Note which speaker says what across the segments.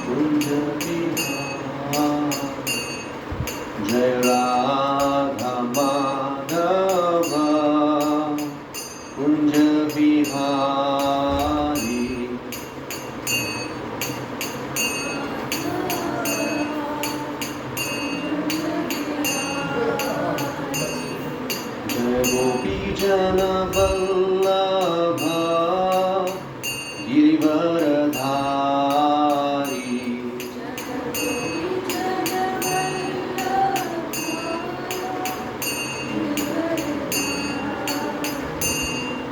Speaker 1: Kunja Vihari. Jai Radha Madhava Kunja Vihari. Jai Gopi Jana Vallabha Girivaradhari.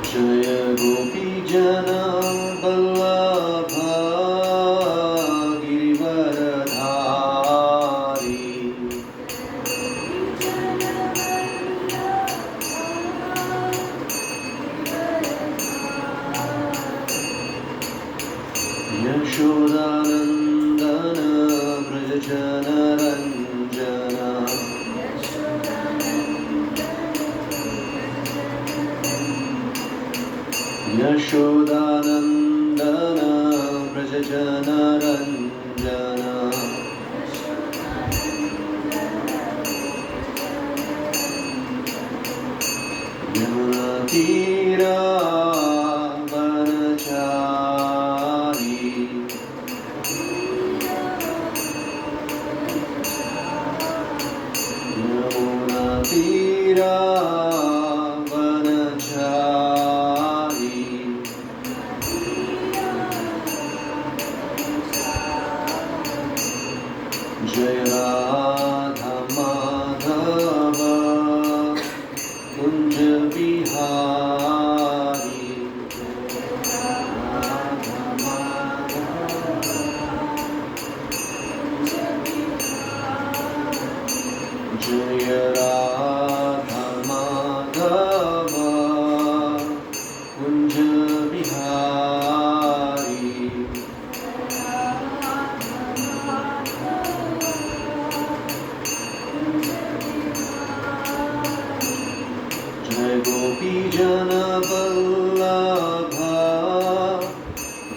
Speaker 1: Jaya Gopi Jana Vallabha Girivaradhari. Yashodanandana Vrajajana Ranjana. Yashodanandana Vrajajana Ranjana. Yamunatira Vanachari. Yamunatira Vanachari. Jai Radha Madhava Kunja Vihari. Radha Madhava Jai Radha Madhava Kunja Vihari. Jai Gopi Jana Vallabha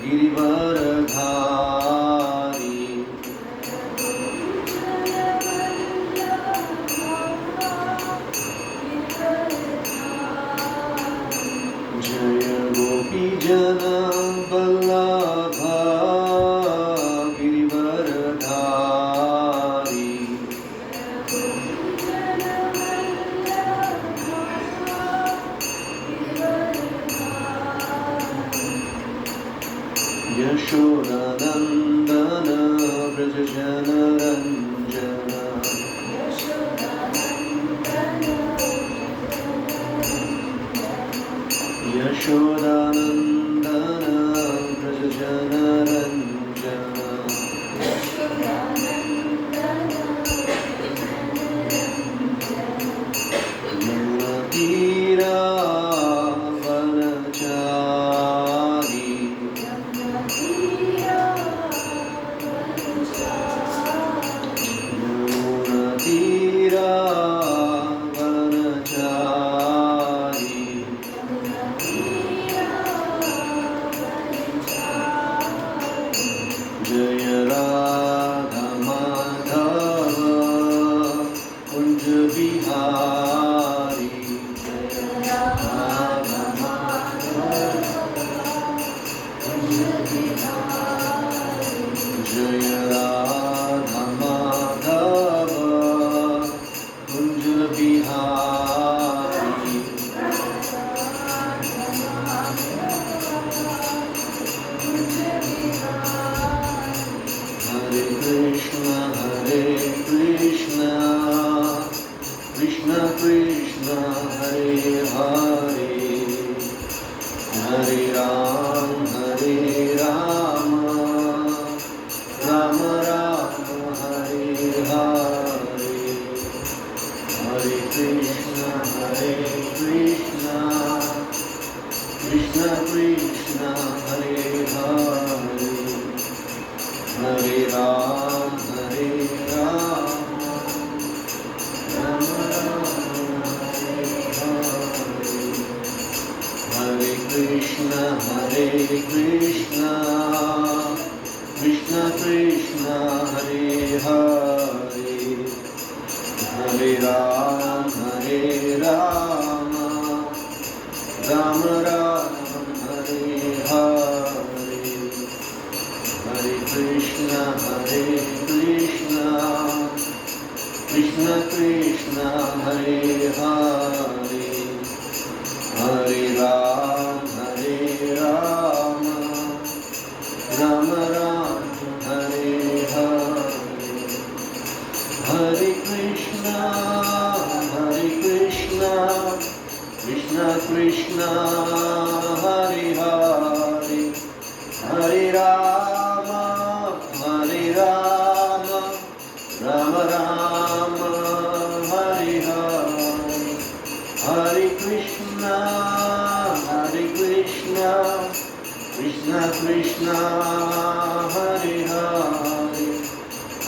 Speaker 1: Girivaradhari. Jaya Gopi Jana Vallabha Girivaradhari. Yashodanandana Vrajajana Ranjana. Yashodanandana Vrajajana Ranjana. Yamunatira Vanachari. Yamunatira Vanachari. Jaya Radha Madhava Kunja Vihari. Radha Madhava Kunja Vihari. Jaya Radha Madhava Kunja Vihari. Hare Krishna, Krishna Krishna, Hare Hare, Hare Ram, Rama Rama, Hare Hare. Hare Krishna, Krishna Krishna, Hare Hare, Krishna, Krishna Krishna, Hare Hare, Hare Rama, Rama Rama, Hare Hare, Hare Krishna, Krishna Krishna, Hare Hare, Hare Rama, Rama Rama, Hare Hare, Hare Krishna, Krishna Krishna, Hare Hare,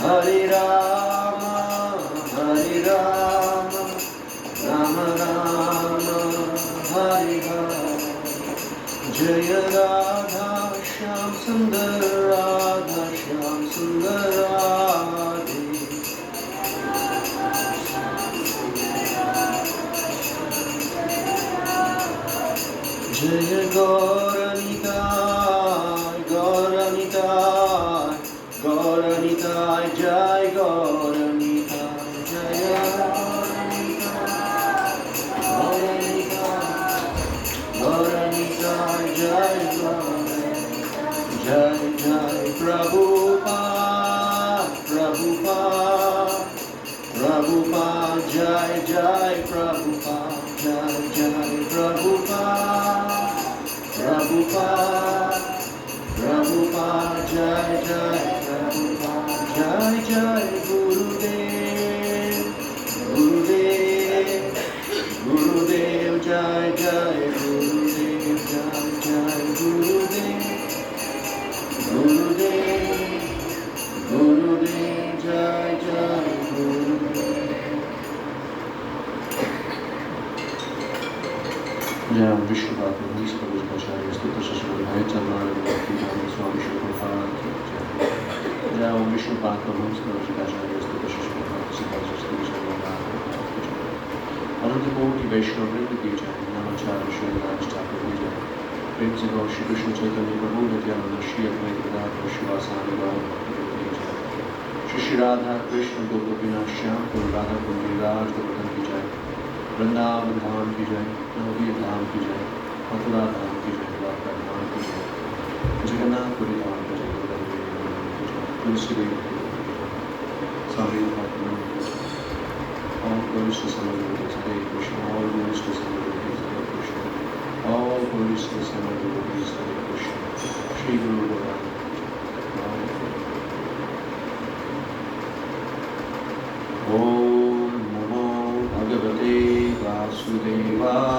Speaker 1: Hare Rama, Rama Rama, Hare Hare. Jaya Radha Shyam Sundar Radha Shyam Sundar Radhe. Jaya Gauranitai, Gauranitai, Gauranitai, Jai Gauranitai, Jaya Gauranitai, Gauranitai, Gauranitai, Jai Gauranitai, Jai Jai Prabhupada, Prabhupada, Prabhupada, Jai Jai Prabhupada, Jai Jai Prabhupada, Prabhupada, Prabhupada, Jai Jai Prabhupada, Jai Jai Gurudev, Gurudev, Gurudev, Jai Jai Gurudev, Jai Jai Gurudev, Gurudev, Gurudev, Jai Jai Gurudev. Jai Vishnu Bhakti, Vishnu Bhakti, Stuta Shashwari, Hai Chanmari, Bhakti, Swami Shukapara, Jai Vishnu Bhakti, Vishnu Bhakti, Stuta Shashwari, Siddhasa Stuta Shashwari, Ananta Koti Vaishnava Vrinda Ki Jai, Namacharya Sridhar Thakur Ki Jai, Prem Se Gaur Shri Krishna Chaitanya Prabhu Nityananda Shri Advaita Gadadhar Shivasana Gaur Bhakti Ki Jai, Shri Shri Radha Krishna Gopavina Shyam Pur Radha Kundi Raj Govardhan Ki Jai, Vrindavan धाम की जय, नवदीप धाम की जय, मथुरा धाम की जय, द्वारका धाम की जय, जगन्नाथपुरी धाम की जय, तुलसीदेव की जय, स्वामी भक्तनंद की जय, all glories to Samadhi, Hare Krishna, all glories to Samadhi, Hare Krishna, all glories to Samadhi, Hare Krishna, Shri Guru Bhagavan. Om Namo Bhagavate Vasudevaya.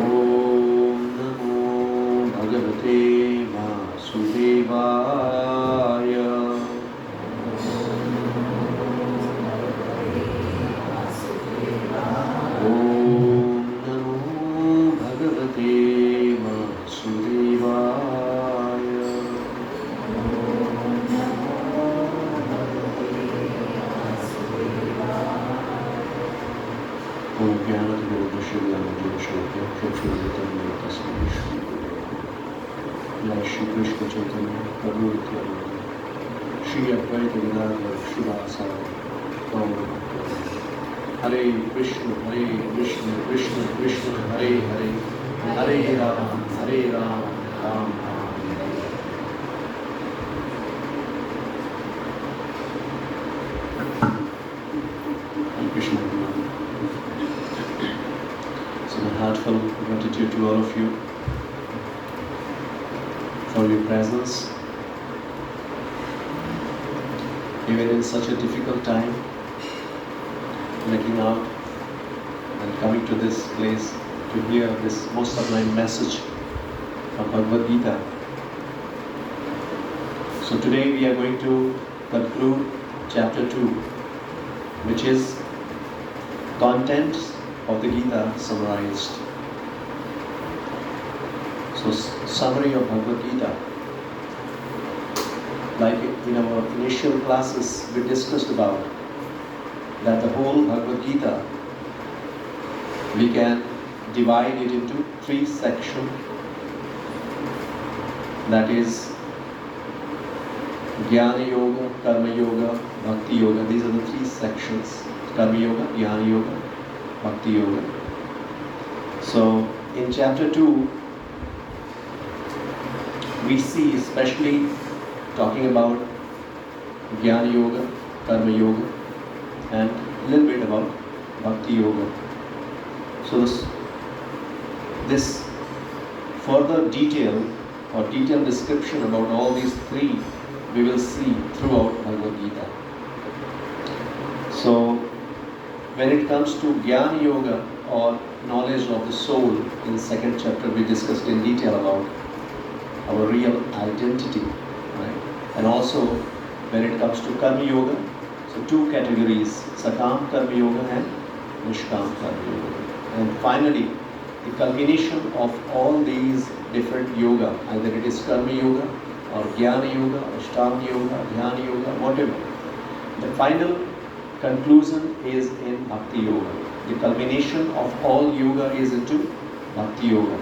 Speaker 1: Om Namo Bhagavate Vasudevaya. Om Namo Bhagavate Vasudevaya. Om Jnana Shivaya Shokya Prachurvitam Tasmai Shri Guru. Jai Shri Krishna Chaitanya Prabhu Nityananda Shri Advaita Gadadhar Shivasana Gaur Bhakti. Hare Krishna, Krishna Krishna, Hare Hare, Hare Rama, Ram Ram. Hare Krishna. So my heartfelt gratitude to all of you for your presence. Even in such a difficult time, making out and coming to this place to hear this most sublime message from Bhagavad Gita. So today we are going to conclude chapter 2, which is contents of the Gita summarized. So summary of Bhagavad Gita. Like in our initial classes we discussed about that the whole Bhagavad Gita we can divide it into 3 sections. That is Jnana Yoga, Karma Yoga, Bhakti Yoga. These are the 3 sections. Karma Yoga, Jnana Yoga, Bhakti Yoga. So in chapter 2, we see especially talking about Jnana Yoga, Karma Yoga, and a little bit about Bhakti Yoga. So this further detail or detailed description about all these 3 we will see throughout Bhagavad Gita. So when it comes to Jnana Yoga or knowledge of the soul, in the 2nd chapter we discussed in detail about our real identity, right? And also when it comes to Karma Yoga, so 2 categories, Sakam Karma Yoga and Nishkam Karma Yoga. And finally, the culmination of all these different yoga, either it is Karma Yoga or Jnana Yoga, Ashtanga Yoga, Dhyana Yoga, whatever. The final conclusion is in Bhakti Yoga. The culmination of all yoga is into Bhakti Yoga.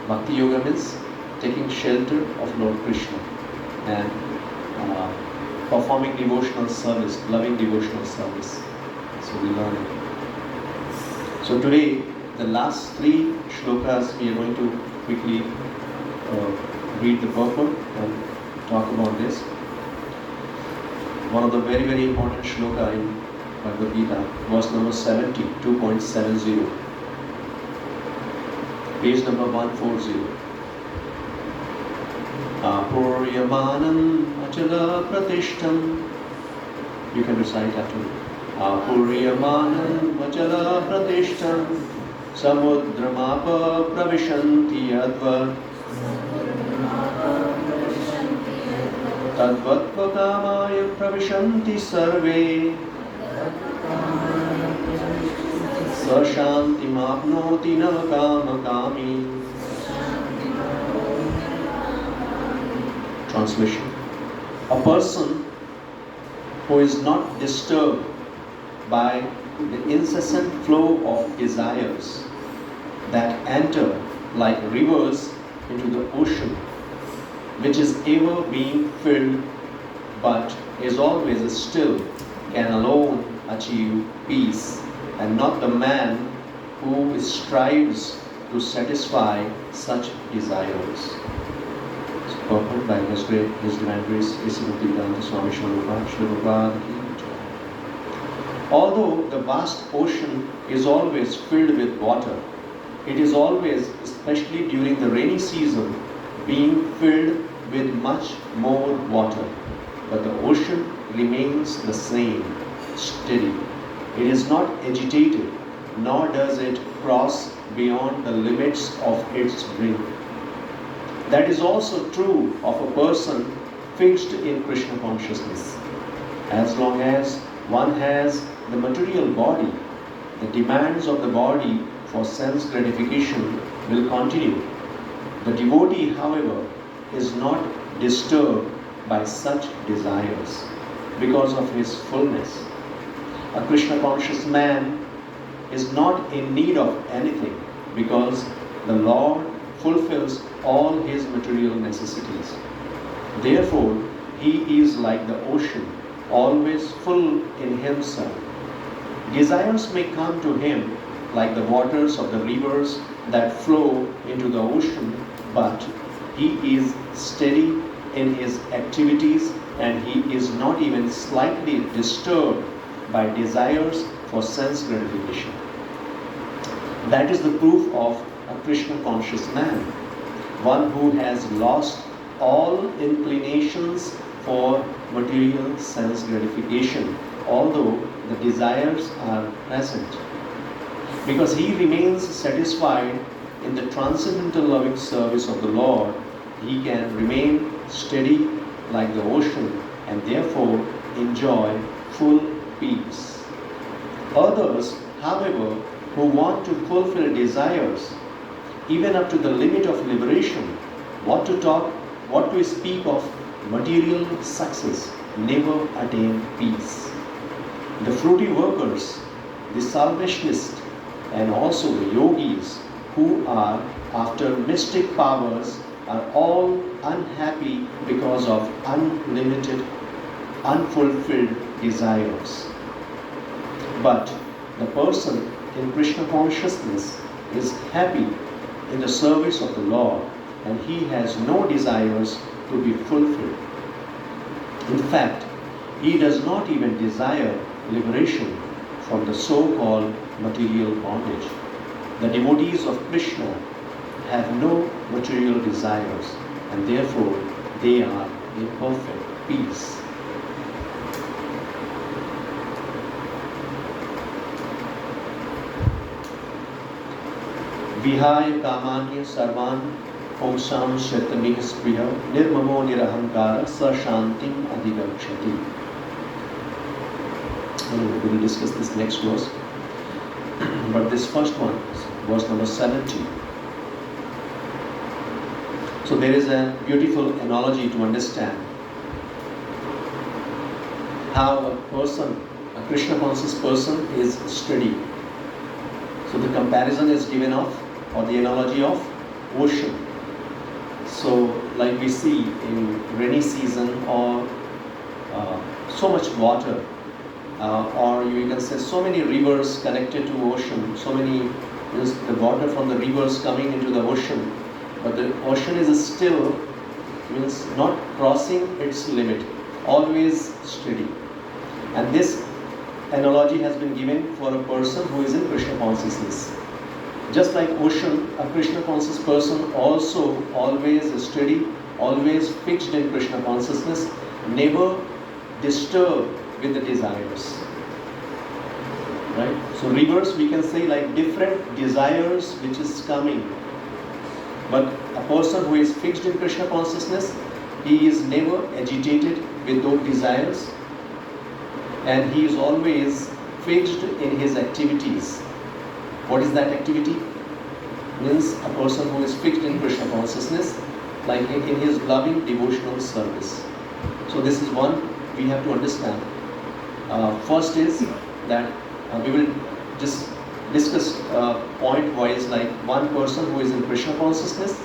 Speaker 1: Bhakti Yoga means taking shelter of Lord Krishna and performing devotional service, loving devotional service. So we learn it. So today, the last 3 shlokas we are going to quickly read the purport and talk about this. One of the very, very important shloka in Bhagavad Gita, verse number 70, 2.70, page number 140. Apuryamanam achala pratishtam. You can recite after me. Apuryamanam achala pratishtam samudramapa pravishanti advat tadvatvakamaya pravishanti sarve sashanti mapnoti na kamakami. Translation: a person who is not disturbed by the incessant flow of desires that enter like rivers into the ocean, which is ever being filled but is always still, can alone achieve peace, and not the man who strives to satisfy such desires. Purport by His Divine Grace, Bhaktivedanta Swami Srila Prabhupada ki jai. Although the vast ocean is always filled with water, it is always, especially during the rainy season, being filled with much more water. But the ocean remains the same, steady. It is not agitated, nor does it cross beyond the limits of its brink. That is also true of a person fixed in Krishna consciousness. As long as one has the material body, the demands of the body for sense gratification will continue. The devotee, however, is not disturbed by such desires because of his fullness. A Krishna conscious man is not in need of anything because the Lord fulfills all his material necessities. Therefore, he is like the ocean, always full in himself. Desires may come to him like the waters of the rivers that flow into the ocean, but he is steady in his activities and he is not even slightly disturbed by desires for sense gratification. That is the proof of a Krishna conscious man, one who has lost all inclinations for material sense gratification, although the desires are present. Because he remains satisfied in the transcendental loving service of the Lord, he can remain steady like the ocean and therefore enjoy full peace. Others, however, who want to fulfill desires, even up to the limit of liberation, what to speak of material success, never attain peace. The fruity workers, the salvationists, and also the yogis who are after mystic powers are all unhappy because of unlimited, unfulfilled desires. But the person in Krishna consciousness is happy in the service of the Lord, and he has no desires to be fulfilled. In fact, he does not even desire liberation from the so-called material bondage. The devotees of Krishna have no material desires, and therefore they are in perfect peace. Vihaya kamanya sarvan Omsam Shetami Spriya Nirmamo Nirahankara Sashantim Adhigakshati. We will discuss this next verse. But this first one, verse number 70. So there is a beautiful analogy to understand how a person, a Krishna conscious person, is steady. So the comparison is given of, or the analogy of, ocean. So like we see in rainy season, or so much water, or you can say so many rivers connected to ocean, so many, the water from the rivers coming into the ocean, but the ocean is still, means not crossing its limit, always steady. And this analogy has been given for a person who is in Krishna consciousness. Just like ocean, a Krishna conscious person also always steady, always fixed in Krishna consciousness, never disturbed with the desires. Right? So rivers, we can say, like different desires which is coming. But a person who is fixed in Krishna consciousness, he is never agitated with those desires, and he is always fixed in his activities. What is that activity? Means a person who is fixed in Krishna consciousness, like in his loving devotional service. So this is one we have to understand. First is that we will just discuss point-wise, like one person who is in Krishna consciousness,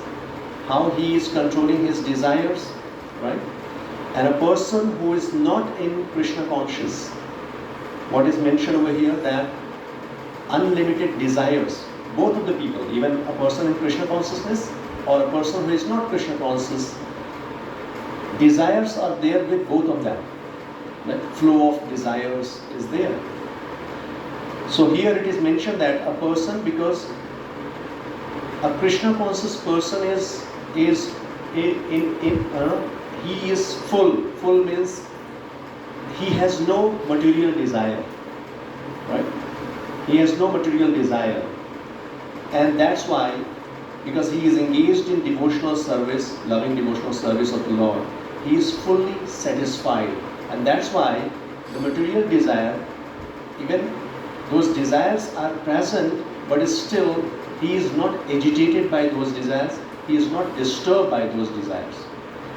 Speaker 1: how he is controlling his desires, right? And a person who is not in Krishna conscious, what is mentioned over here, that unlimited desires, both of the people, even a person in Krishna consciousness or a person who is not Krishna conscious, desires are there with both of them. Like flow of desires is there. So here it is mentioned that a person, because a Krishna conscious person he is full. Full means he has no material desire, right? He has no material desire, and that's why, because he is engaged in devotional service, loving devotional service of the Lord, he is fully satisfied, and that's why the material desire, even those desires are present, but still he is not agitated by those desires, he is not disturbed by those desires.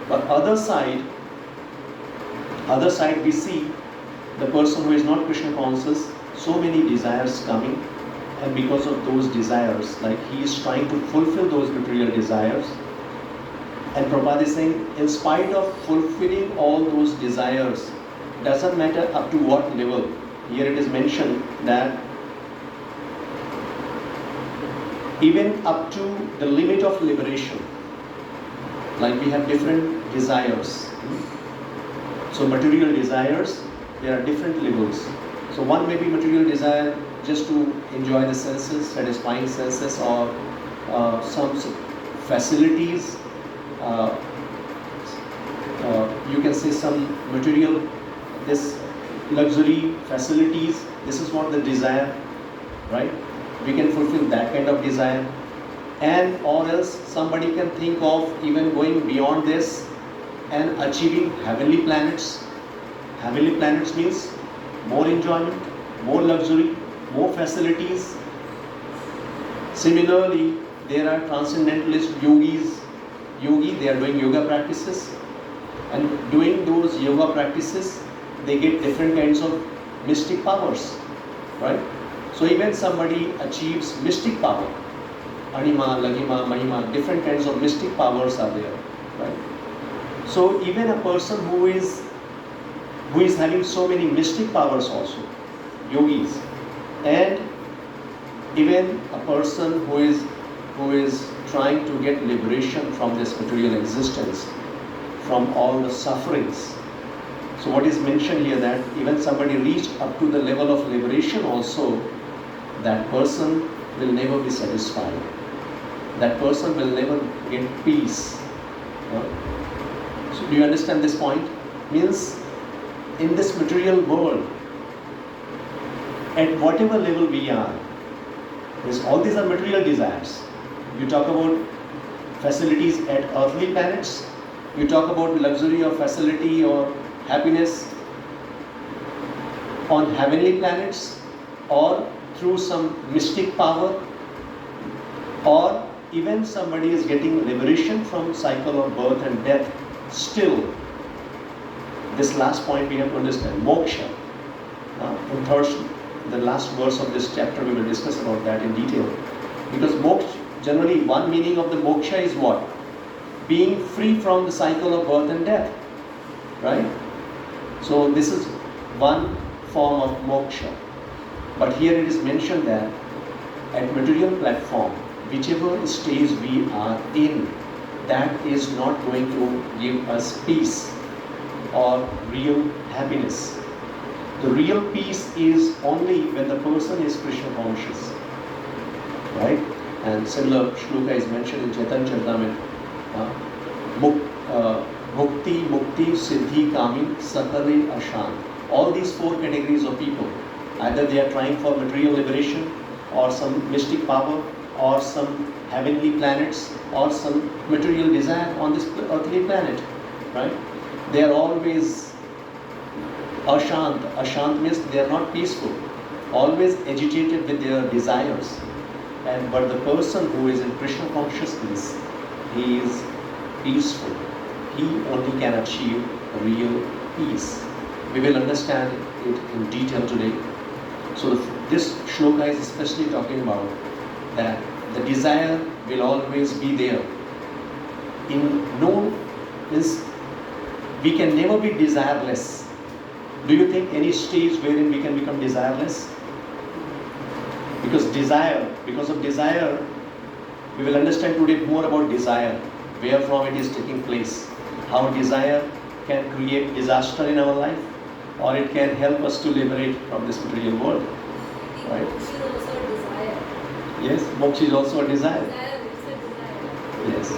Speaker 1: But other side we see the person who is not Krishna conscious, so many desires coming, and because of those desires, like he is trying to fulfill those material desires. And Prabhupada is saying, in spite of fulfilling all those desires, doesn't matter up to what level. Here it is mentioned that even up to the limit of liberation, like we have different desires. So material desires, there are different levels. So one may be material desire just to enjoy the senses, satisfying senses, or some facilities. You can say some material, this luxury facilities, this is what the desire, right? We can fulfill that kind of desire. And or else somebody can think of even going beyond this and achieving heavenly planets. Heavenly planets means more enjoyment, more luxury, more facilities. Similarly, there are transcendentalist yogi, they are doing yoga practices, and doing those yoga practices, they get different kinds of mystic powers, right? So even somebody achieves mystic power, Anima, Lagima, Mahima, different kinds of mystic powers are there, right? So even a person who is having so many mystic powers also, yogis, and even a person who is trying to get liberation from this material existence, from all the sufferings. So what is mentioned here, that even somebody reached up to the level of liberation also, that person will never be satisfied. That person will never get peace. So do you understand this point? Means in this material world, at whatever level we are, all these are material desires. You talk about facilities at earthly planets, you talk about luxury or facility or happiness on heavenly planets, or through some mystic power, or even somebody is getting liberation from cycle of birth and death. Still, this last point we have to understand, moksha. The last verse of this chapter we will discuss about that in detail. Because moksha, generally one meaning of the moksha is what? Being free from the cycle of birth and death. Right? So this is one form of moksha. But here it is mentioned that at material platform, whichever stage we are in, that is not going to give us peace or real happiness. The real peace is only when the person is Krishna conscious. Right? And similar shloka is mentioned in Chaitanya Charitamrita. Mukti, Mukti, Siddhi, Kami, Sakale, Ashan. All these four categories of people, either they are trying for material liberation, or some mystic power, or some heavenly planets, or some material desire on this earthly planet, right? They are always ashant. Ashant means they are not peaceful, always agitated with their desires. But the person who is in Krishna consciousness, he is peaceful. He only can achieve real peace. We will understand it in detail today. So this shloka is especially talking about that the desire will always be there. We can never be desireless. Do you think any stage wherein we can become desireless? Because of desire, we will understand today more about desire, where from it is taking place, how desire can create disaster in our life, or it can help us to liberate from this material world. Right?
Speaker 2: Moksha is also a desire.
Speaker 1: Yes, moksha is also a desire. Yes.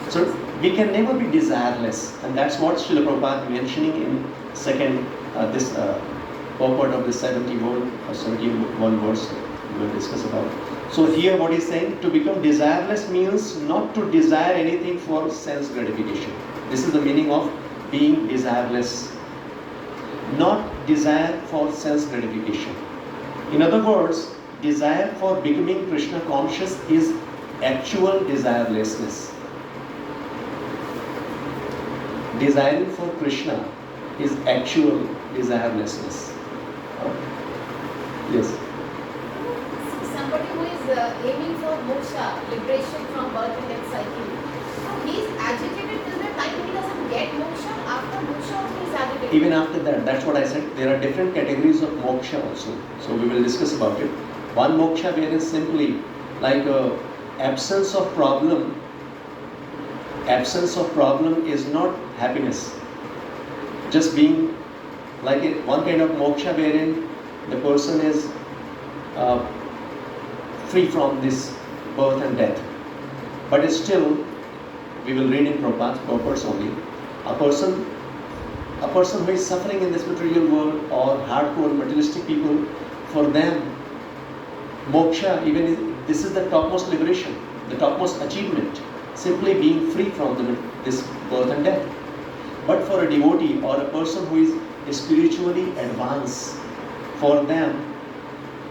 Speaker 1: So we can never be desireless, and that's what Srila Prabhupada mentioning in this purport of the 71 verse we will discuss about. So here what he's saying, to become desireless means not to desire anything for sense gratification. This is the meaning of being desireless. Not desire for sense gratification. In other words, desire for becoming Krishna conscious is actual desirelessness. Desiring for Krishna is actual desirelessness. Yes.
Speaker 2: Somebody who is aiming for moksha, liberation from birth and death cycle, he is agitated till the time he doesn't get moksha. After moksha also he is agitated.
Speaker 1: Even after that, that's what I said, there are different categories of moksha also. So we will discuss about it. One moksha where is simply like absence of problem. Absence of problem is not happiness. Just being like one kind of moksha wherein the person is free from this birth and death. But still, we will read in Prabhupada's purpose only, a person who is suffering in this material world, or hardcore materialistic people, for them, moksha, this is the topmost liberation, the topmost achievement, simply being free from this birth and death. But for a devotee or a person who is spiritually advanced, for them,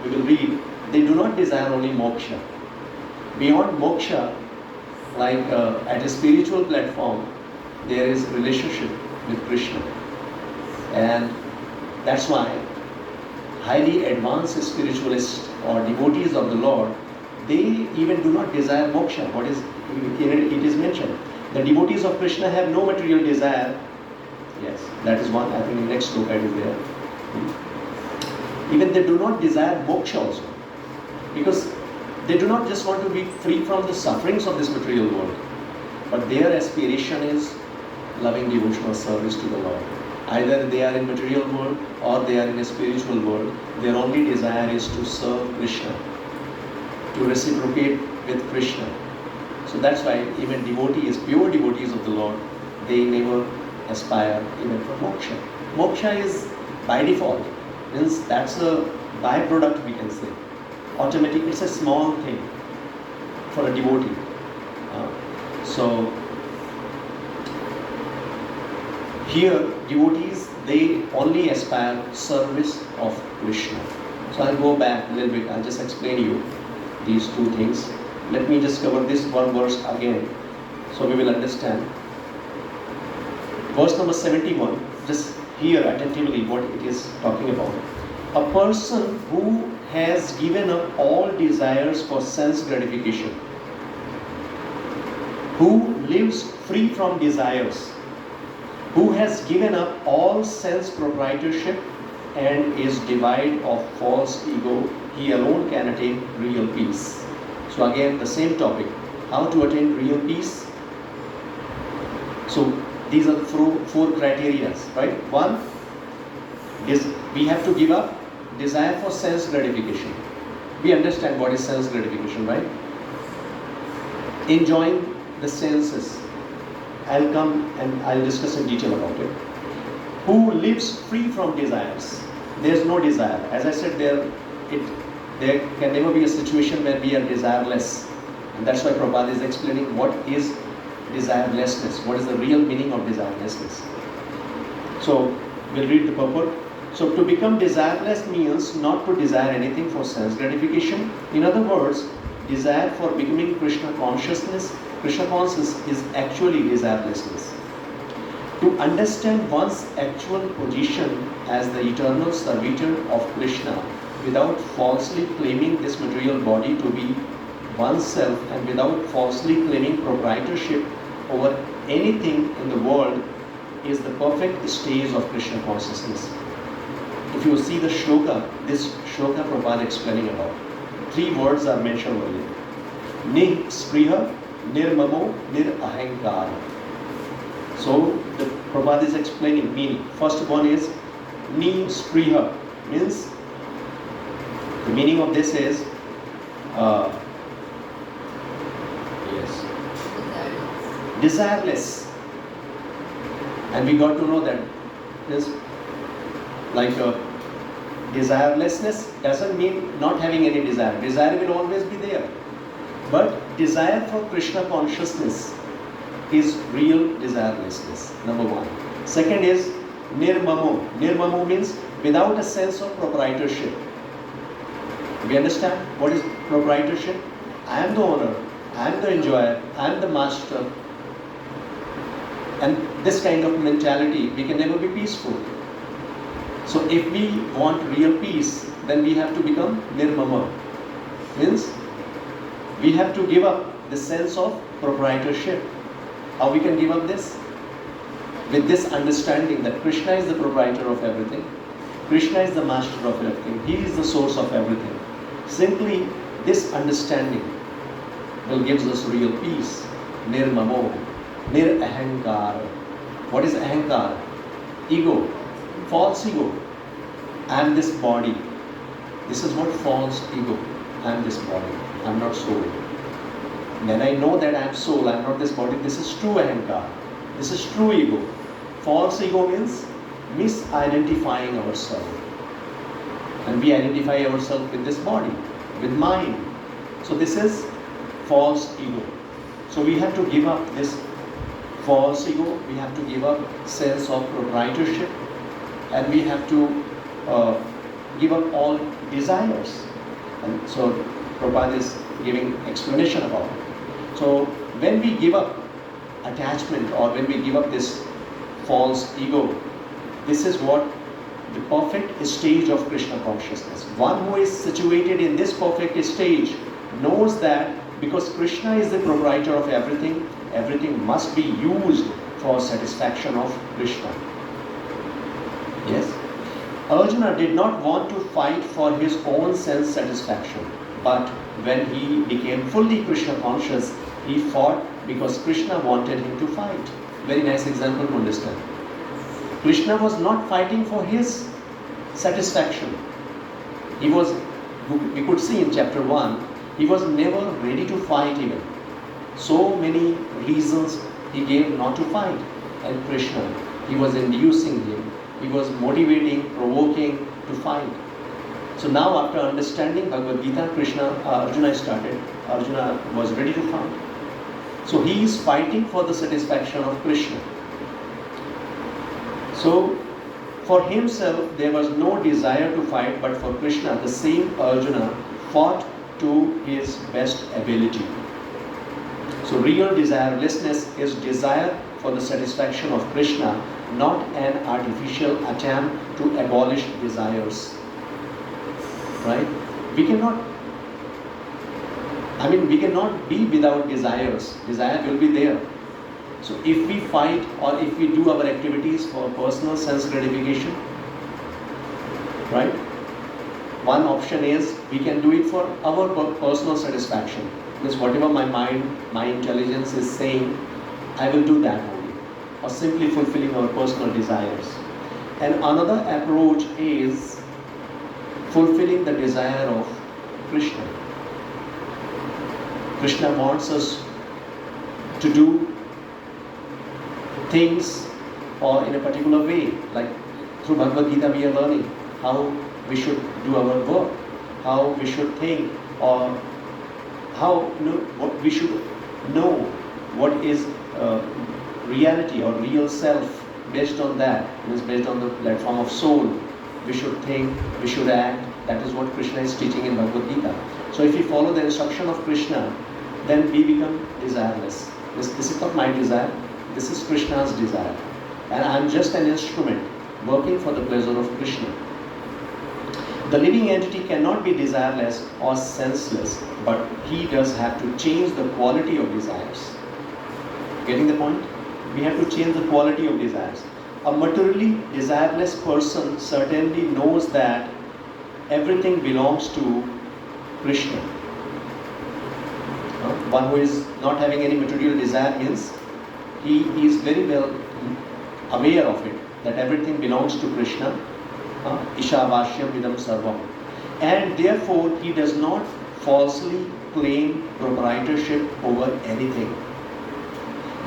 Speaker 1: we will read, they do not desire only moksha. Beyond moksha, like at a spiritual platform, there is relationship with Krishna. And that's why highly advanced spiritualists or devotees of the Lord, they even do not desire moksha. What is it is mentioned? The devotees of Krishna have no material desire. Yes, that is one. I think in next sloka it is there. Even they do not desire moksha also, because they do not just want to be free from the sufferings of this material world, but their aspiration is loving devotional service to the Lord. Either they are in material world or they are in a spiritual world. Their only desire is to serve Krishna, to reciprocate with Krishna. So that's why even devotees, pure devotees of the Lord, they never aspire even for moksha. Moksha is by default, means that's a byproduct, we can say. Automatic, it's a small thing for a devotee. So here devotees, they only aspire service of Krishna. So I'll go back a little bit, I'll just explain you these two things. Let me just cover this one verse again, so we will understand. Verse number 71, just hear attentively what it is talking about. A person who has given up all desires for sense gratification, who lives free from desires, who has given up all sense proprietorship and is devoid of false ego, he alone can attain real peace. So again, the same topic, how to attain real peace. So these are the four criteria, right? One is we have to give up desire for sense gratification. We understand what is sense gratification, right? Enjoying the senses. I'll come and I'll discuss in detail about it. Who lives free from desires. There's no desire. As I said, there can never be a situation where we are desireless. And that's why Prabhupada is explaining what is desirelessness. What is the real meaning of desirelessness. So we'll read the purport. So to become desireless means not to desire anything for sense gratification. In other words, desire for becoming Krishna consciousness. Krishna consciousness is actually desirelessness. To understand one's actual position as the eternal servitor of Krishna without falsely claiming this material body to be oneself and without falsely claiming proprietorship over anything in the world is the perfect stage of Krishna consciousness. If you see the shloka, this shloka Prabhupada explaining about, 3 words are mentioned earlier. Ni-spriha, nirmamo, nir-ahankara. So the Prabhupada is explaining meaning. First one is ni-spriha, means the meaning of this is desireless. And we got to know that this like desirelessness doesn't mean not having any desire. Desire will always be there. But desire for Krishna consciousness is real desirelessness, number one. Second is nirmamo. Nirmamo means without a sense of proprietorship. We understand what is proprietorship? I am the owner, I am the enjoyer, I am the master. And this kind of mentality, we can never be peaceful. So if we want real peace, then we have to become nirmama. Means we have to give up the sense of proprietorship. How we can give up this? With this understanding that Krishna is the proprietor of everything. Krishna is the master of everything. He is the source of everything. Simply this understanding will give us real peace. Nirmamo, nir-ahankara. What is ahankara? Ego, false ego. I am this body. This is what false ego. I am this body. I am not soul. When I know that I am soul, I am not this body, this is true ahankara. This is true ego. False ego means misidentifying ourselves. And we identify ourselves with this body, with mind. So this is false ego. So we have to give up this false ego, we have to give up sense of proprietorship, and we have to give up all desires. And so Prabhupada is giving explanation about it. So when we give up attachment or when we give up this false ego, this is what the perfect stage of Krishna consciousness. One who is situated in this perfect stage knows that because Krishna is the proprietor of everything, everything must be used for satisfaction of Krishna. Yes? Arjuna did not want to fight for his own sense satisfaction, but when he became fully Krishna conscious, he fought because Krishna wanted him to fight. Very nice example to understand. Krishna was not fighting for his satisfaction. We could see in chapter 1, he was never ready to fight even. So many reasons he gave not to fight. And Krishna, he was inducing him, he was motivating, provoking to fight. So now after understanding Bhagavad Gita, Arjuna was ready to fight. So he is fighting for the satisfaction of Krishna. So for himself there was no desire to fight, but for Krishna the same Arjuna fought to his best ability. So real desirelessness is desire for the satisfaction of Krishna, not an artificial attempt to abolish desires. Right? We cannot be without desires. Desire will be there. So if we fight or if we do our activities for personal sense gratification, right? One option is we can do it for our personal satisfaction. Because whatever my mind, my intelligence is saying, I will do that only. Or simply fulfilling our personal desires. And another approach is fulfilling the desire of Krishna. Krishna wants us to do things or in a particular way. Like through Bhagavad Gita we are learning how we should do our work, how we should think, or what we should know what is reality or real self. Based on that, means based on the platform of soul, we should think, we should act. That is what Krishna is teaching in Bhagavad Gita. So if we follow the instruction of Krishna, then we become desireless. This is not my desire, this is Krishna's desire. And I am just an instrument working for the pleasure of Krishna. The living entity cannot be desireless or senseless, but he does have to change the quality of desires. Getting the point? We have to change the quality of desires. A materially desireless person certainly knows that everything belongs to Krishna. One who is not having any material desire means he is very well aware of it, that everything belongs to Krishna. Ishavashyam idam sarvam. And therefore he does not falsely claim proprietorship over anything.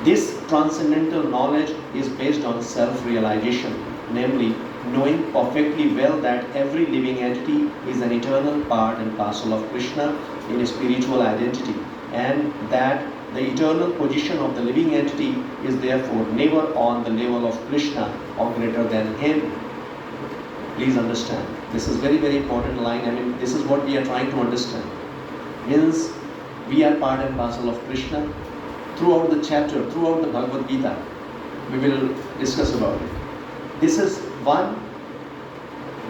Speaker 1: This transcendental knowledge is based on self-realization, namely knowing perfectly well that every living entity is an eternal part and parcel of Krishna in a spiritual identity, and that the eternal position of the living entity is therefore never on the level of Krishna or greater than him. Please understand. This is very, very important line. This is what we are trying to understand. Means we are part and parcel of Krishna. Throughout the chapter, throughout the Bhagavad Gita, we will discuss about it. This is one,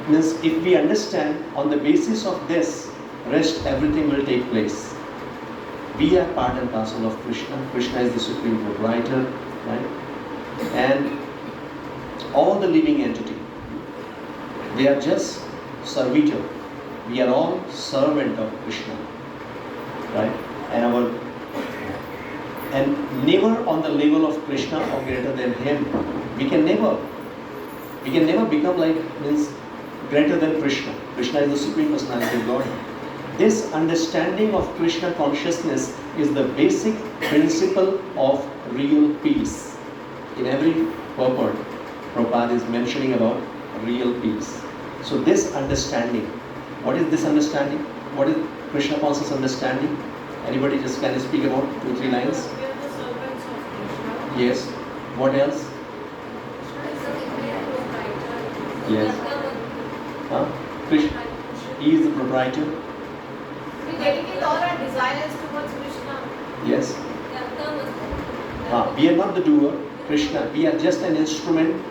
Speaker 1: means if we understand on the basis of this, rest everything will take place. We are part and parcel of Krishna. Krishna is the supreme proprietor, right? And all the living entity, they are just servitor. We are all servant of Krishna, right? And never on the level of Krishna or greater than him. We can never become like, means greater than Krishna. Krishna is the supreme personality of God. This understanding of Krishna consciousness is the basic principle of real peace. In every purport, Prabhupada is mentioning about real peace. So this understanding, what is this understanding? What is Krishna conscious understanding? Anybody just can speak about 2-3 lines?
Speaker 2: We are the servants of Krishna.
Speaker 1: Yes. What else?
Speaker 2: Krishna is the proprietor.
Speaker 1: Yes. Krishna. He is the proprietor.
Speaker 2: We dedicate all our desires towards Krishna.
Speaker 1: Yes. We are not the doer. Krishna. We are just an instrument.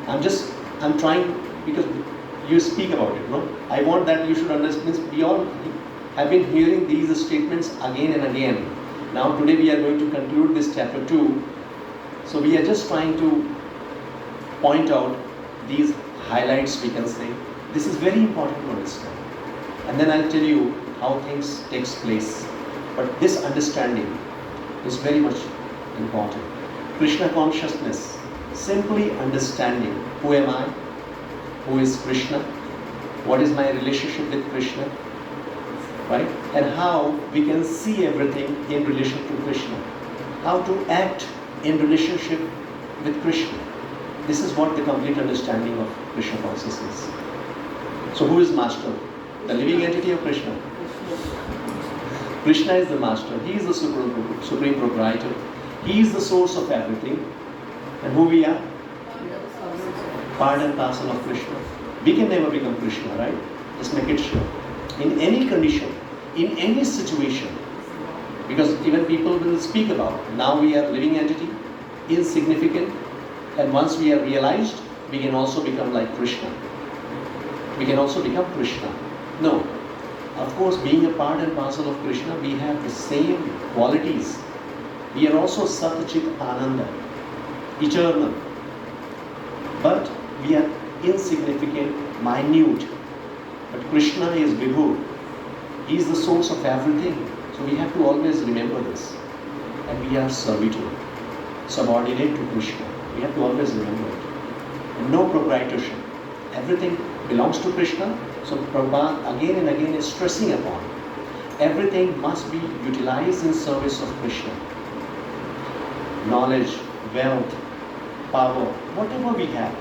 Speaker 1: I'm trying, because you speak about it, no? I want that you should understand. We all, have been hearing these statements again and again. Now today we are going to conclude this chapter 2. So we are just trying to point out these highlights, we can say. This is very important to understand. And then I'll tell you how things takes place. But this understanding is very much important. Krishna consciousness, simply understanding who am I, who is Krishna, what is my relationship with Krishna, right? And how we can see everything in relation to Krishna. How to act in relationship with Krishna. This is what the complete understanding of Krishna consciousness. So who is master? The living entity of Krishna. Krishna is the master. He is the supreme proprietor. He is the source of everything. And who we are? Part and parcel of Krishna. We can never become Krishna, right? Just make it sure. In any condition, in any situation. Because even people will speak about, now we are living entity, insignificant. And once we are realized, we can also become like Krishna. We can also become Krishna. No. Of course, being a part and parcel of Krishna, we have the same qualities. We are also Sat Chit Ananda, eternal. But we are insignificant, minute. But Krishna is Vibhu. He is the source of everything. So we have to always remember this. And we are servitor, subordinate to Krishna. We have to always remember it. And no proprietorship. Everything belongs to Krishna. So Prabhupada again and again is stressing upon. Everything must be utilized in service of Krishna. Knowledge, wealth, power, whatever we have.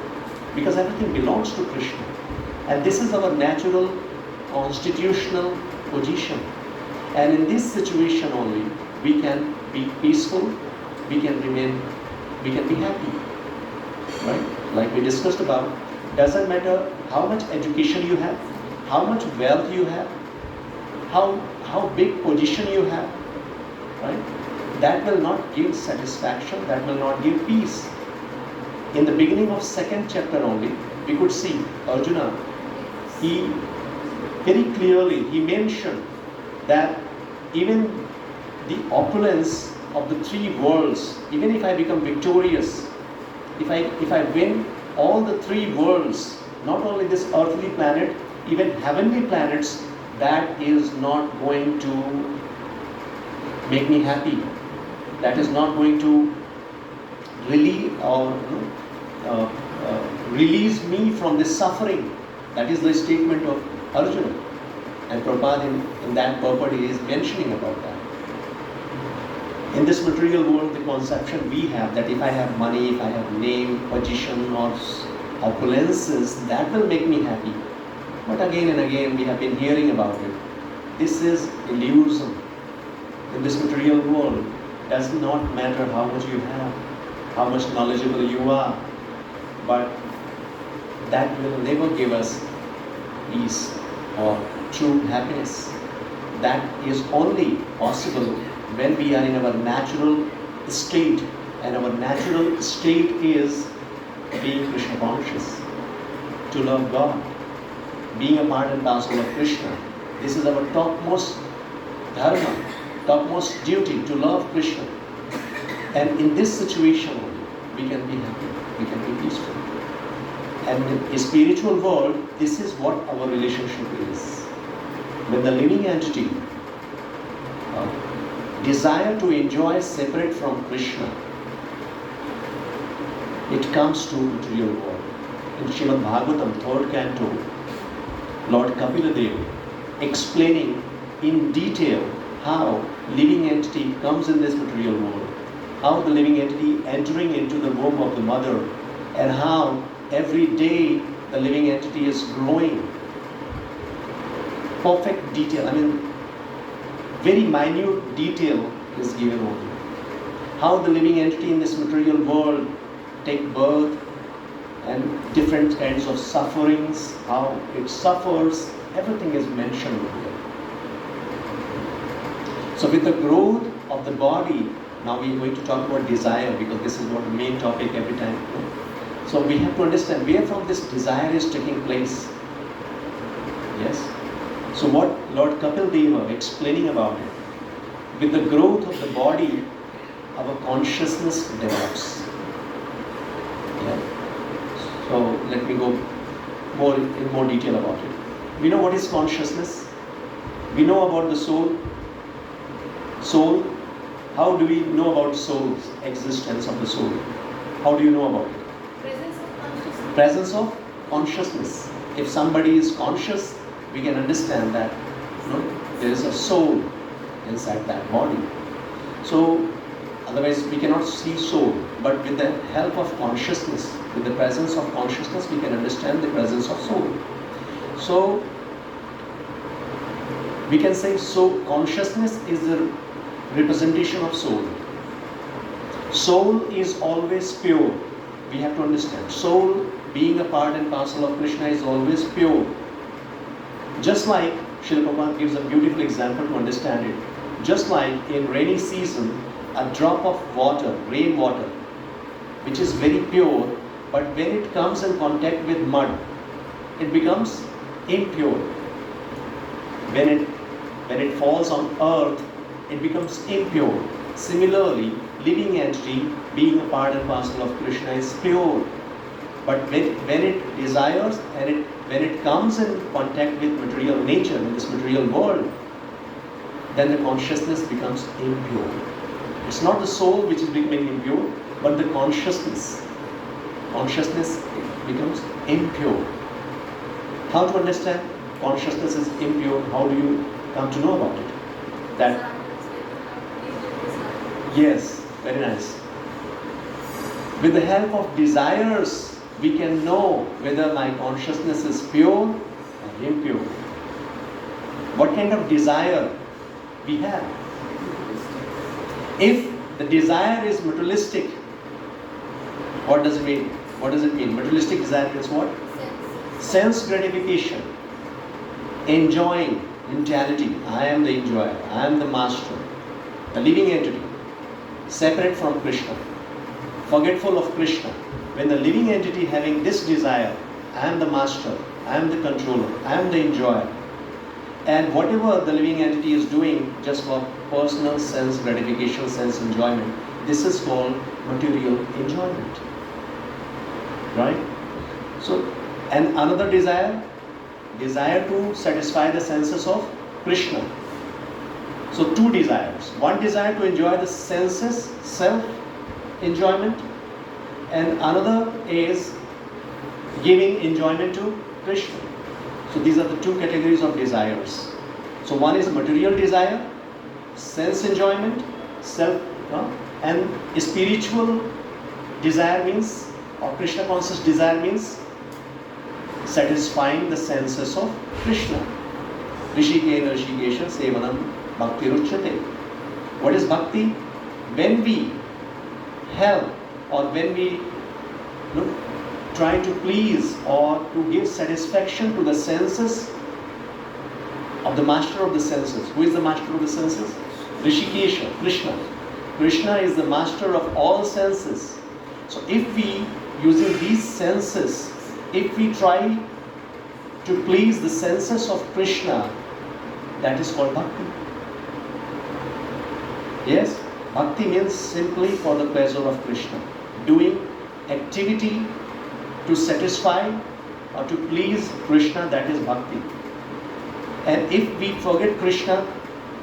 Speaker 1: Because everything belongs to Krishna. And this is our natural, constitutional position. And in this situation only, we can be peaceful, we can be happy. Right? Like we discussed about, doesn't matter how much education you have, how much wealth you have, how big position you have, right? That will not give satisfaction, that will not give peace. In the beginning of 2nd chapter only, we could see Arjuna, he very clearly, he mentioned that even the opulence of the 3 worlds, even if I become victorious, if I win all the 3 worlds, not only this earthly planet, even heavenly planets, that is not going to make me happy. That is not going to relieve or release me from this suffering. That is the statement of Arjuna. And Prabhupada in that purport is mentioning about that. In this material world, the conception we have that if I have money, if I have name, position or opulences, that will make me happy. But again and again we have been hearing about it. This is illusion. In this material world, does not matter how much you have, how much knowledgeable you are, but that will never give us peace or true happiness. That is only possible when we are in our natural state, and our natural state is being Krishna conscious, to love God, being a part and parcel of Krishna. This is our topmost dharma, topmost duty, to love Krishna. And in this situation only, we can be happy, we can be peaceful. And in the spiritual world, this is what our relationship is. When the living entity desire to enjoy separate from Krishna, it comes to material world. In Srimad Bhagavatam, 3rd canto, Lord Kapila Deva explaining in detail how living entity comes in this material world, how the living entity entering into the womb of the mother, and how every day the living entity is growing. Perfect detail, very minute detail is given only. How the living entity in this material world take birth and different kinds of sufferings, how it suffers, everything is mentioned here. So with the growth of the body, now we are going to talk about desire, because this is what the main topic every time. So we have to understand where from this desire is taking place. Yes? So what Lord Kapil Deva explaining about it, with the growth of the body, our consciousness develops. Yeah. So let me go in more detail about it. We know what is consciousness. We know about the soul. Soul. How do we know about soul's existence of the soul? How do you know about it?
Speaker 2: Presence of consciousness.
Speaker 1: Presence of consciousness. If somebody is conscious, we can understand that there is a soul inside that body. So otherwise we cannot see soul, but with the help of consciousness, with the presence of consciousness, we can understand the presence of soul. So we can say, so consciousness is the representation of soul. Soul is always pure. We have to understand. Soul, being a part and parcel of Krishna, is always pure. Just like Srila Prabhupada gives a beautiful example to understand it. Just like in rainy season, a drop of water, rain water, which is very pure, but when it comes in contact with mud, it becomes impure. When it falls on earth, it becomes impure. Similarly, living entity, being a part and parcel of Krishna, is pure. But when it desires and when it comes in contact with material nature, with this material world, then the consciousness becomes impure. It's not the soul which is becoming impure, but the consciousness. Consciousness becomes impure. How to understand consciousness is impure? How do you come to know about it? That yes, very nice. With the help of desires, we can know whether my consciousness is pure or impure. What kind of desire we have? If the desire is materialistic, what does it mean? What does it mean? Materialistic desire means what? Sense gratification. Enjoying, mentality. I am the enjoyer. I am the master. The living entity. Separate from Krishna. Forgetful of Krishna. When the living entity having this desire, I am the master, I am the controller, I am the enjoyer. And whatever the living entity is doing just for personal sense gratification, sense enjoyment, this is called material enjoyment. Right? So, and another desire to satisfy the senses of Krishna. So two desires. One desire to enjoy the senses, self-enjoyment, and another is giving enjoyment to Krishna. So these are the two categories of desires. So one is material desire, sense enjoyment, and spiritual desire means, or Krishna conscious desire means, satisfying the senses of Krishna. Rishikena Rishikesha Sevanam Bhakti Ruchyate. What is bhakti? When we help or when we try to please or to give satisfaction to the senses of the master of the senses. Who is the master of the senses? Rishikesha, Krishna. Krishna is the master of all senses. So if we, using these senses, if we try to please the senses of Krishna, that is called bhakti. Yes, bhakti means simply for the pleasure of Krishna. Doing activity to satisfy or to please Krishna, that is bhakti. And if we forget Krishna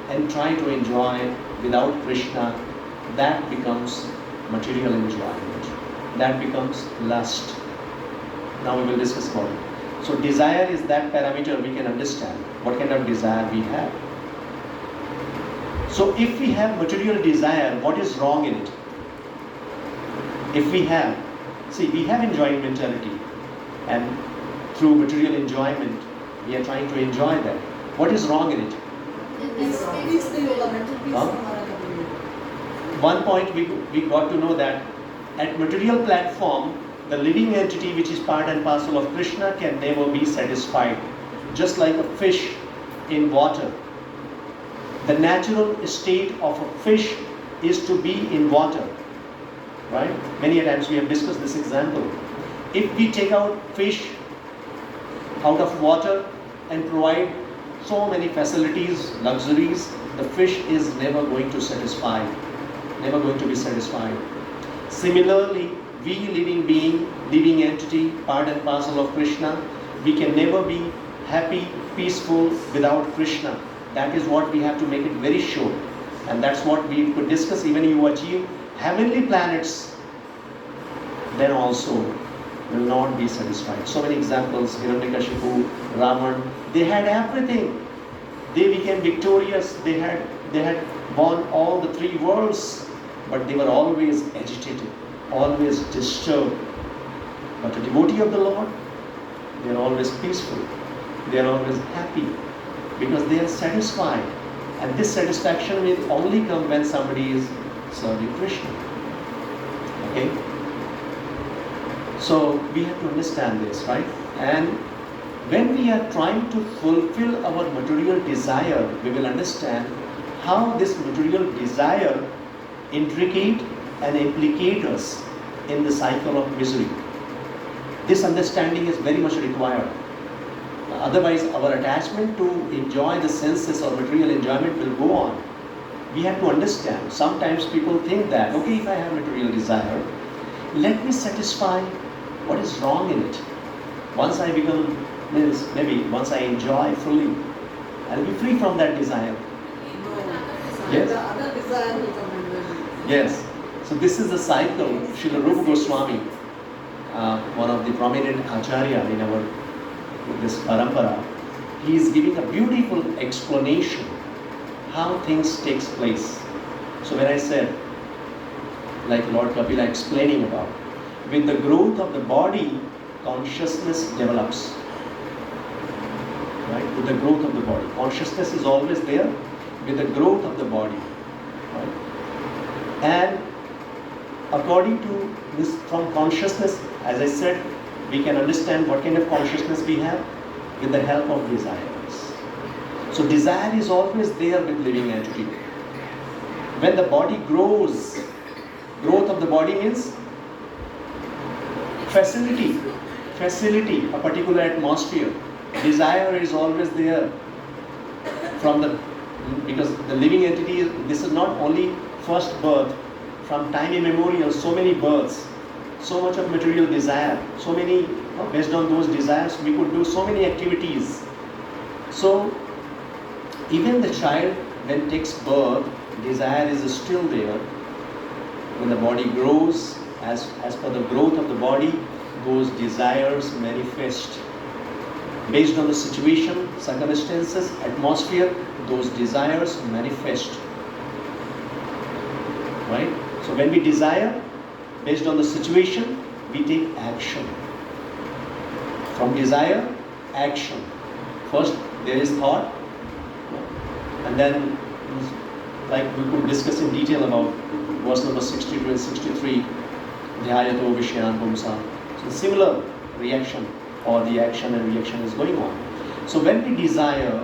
Speaker 1: and try to enjoy without Krishna, that becomes material enjoyment. That becomes lust. Now we will discuss about it. So desire is that parameter we can understand what kind of desire we have. So if we have material desire, what is wrong in it? If we have, we have enjoying mentality, and through material enjoyment, we are trying to enjoy that. What is wrong in it? One point we got to know that at material platform, the living entity which is part and parcel of Krishna can never be satisfied. Just like a fish in water. The natural state of a fish is to be in water. Right? Many times we have discussed this example. If we take out fish out of water and provide so many facilities, luxuries, the fish is never going to satisfy, never going to be satisfied. Similarly, we living being, living entity, part and parcel of Krishna, we can never be happy, peaceful without Krishna. That is what we have to make it very sure. And that's what we could discuss. Even you achieve heavenly planets, then also will not be satisfied. So many examples, Hiranyakashipu, Ravan, they had everything. They became victorious. They had won all the three worlds, but they were always agitated, always disturbed. But a devotee of the Lord, they are always peaceful. They are always happy because they are satisfied. And this satisfaction will only come when somebody is serving Krishna. Okay? So we have to understand this, right? And when we are trying to fulfill our material desire, we will understand how this material desire intricate and implicate us in the cycle of misery. This understanding is very much required. Otherwise, our attachment to enjoy the senses or material enjoyment will go on. We have to understand. Sometimes people think that, okay, if I have material desire, let me satisfy what is wrong in it. Once I become, maybe once I enjoy fully, I'll be free from that desire. Yes?
Speaker 3: The other desire will come and
Speaker 1: Yes. So this is the cycle. Srila Rupa Goswami, one of the prominent acharya in our this parampara, he is giving a beautiful explanation how things takes place. So when I said, like Lord Kapila explaining about, with the growth of the body, consciousness develops. Right? With the growth of the body. Consciousness is always there with the growth of the body. Right? And according to this, from consciousness, as I said, we can understand what kind of consciousness we have with the help of desires. So desire is always there with living entity. When the body grows, growth of the body means facility, a particular atmosphere. Desire is always there because the living entity, this is not only first birth, from time immemorial, so many births, so much of material desire, so many, based on those desires, we could do so many activities. So, even the child, when it takes birth, desire is still there. When the body grows, as per the growth of the body, those desires manifest. Based on the situation, circumstances, atmosphere, those desires manifest. Right? So when we desire, based on the situation, we take action. From desire, action. First, there is thought, and then, like we could discuss in detail about verse number 62 and 63, Dhyayato Vishyan Pumsa. So similar reaction, or the action and reaction is going on. So when we desire,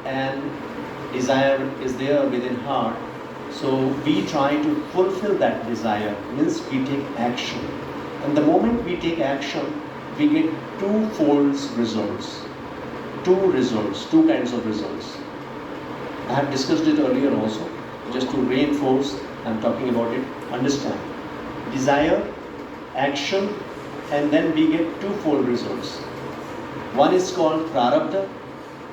Speaker 1: and desire is there within heart, so we try to fulfill that desire, means we take action. And the moment we take action, we get two-fold results. Two kinds of results. I have discussed it earlier also, just to reinforce, I'm talking about it, understand. Desire, action, and then we get two-fold results. One is called prarabdha,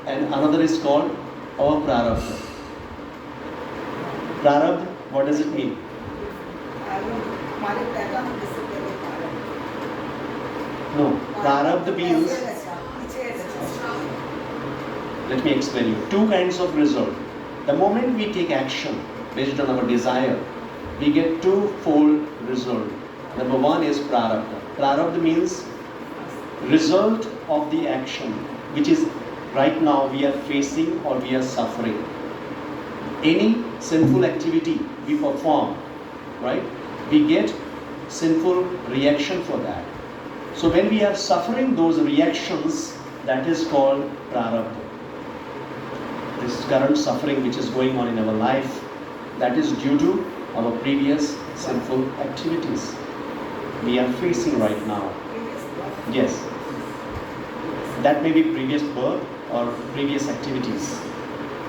Speaker 1: and another is called aprarabdha. Prarabdha, what does it mean? No, prarabdha means, let me explain you. Two kinds of result. The moment we take action based on our desire, we get two-fold result. Number one is prarabdha. Prarabdha means result of the action, which is right now we are facing or we are suffering. Any sinful activity we perform, right, we get sinful reaction for that. So when we are suffering those reactions, that is called prarabdha. This current suffering which is going on in our life, that is due to our previous sinful activities we are facing right now. Yes. That may be previous birth or previous activities,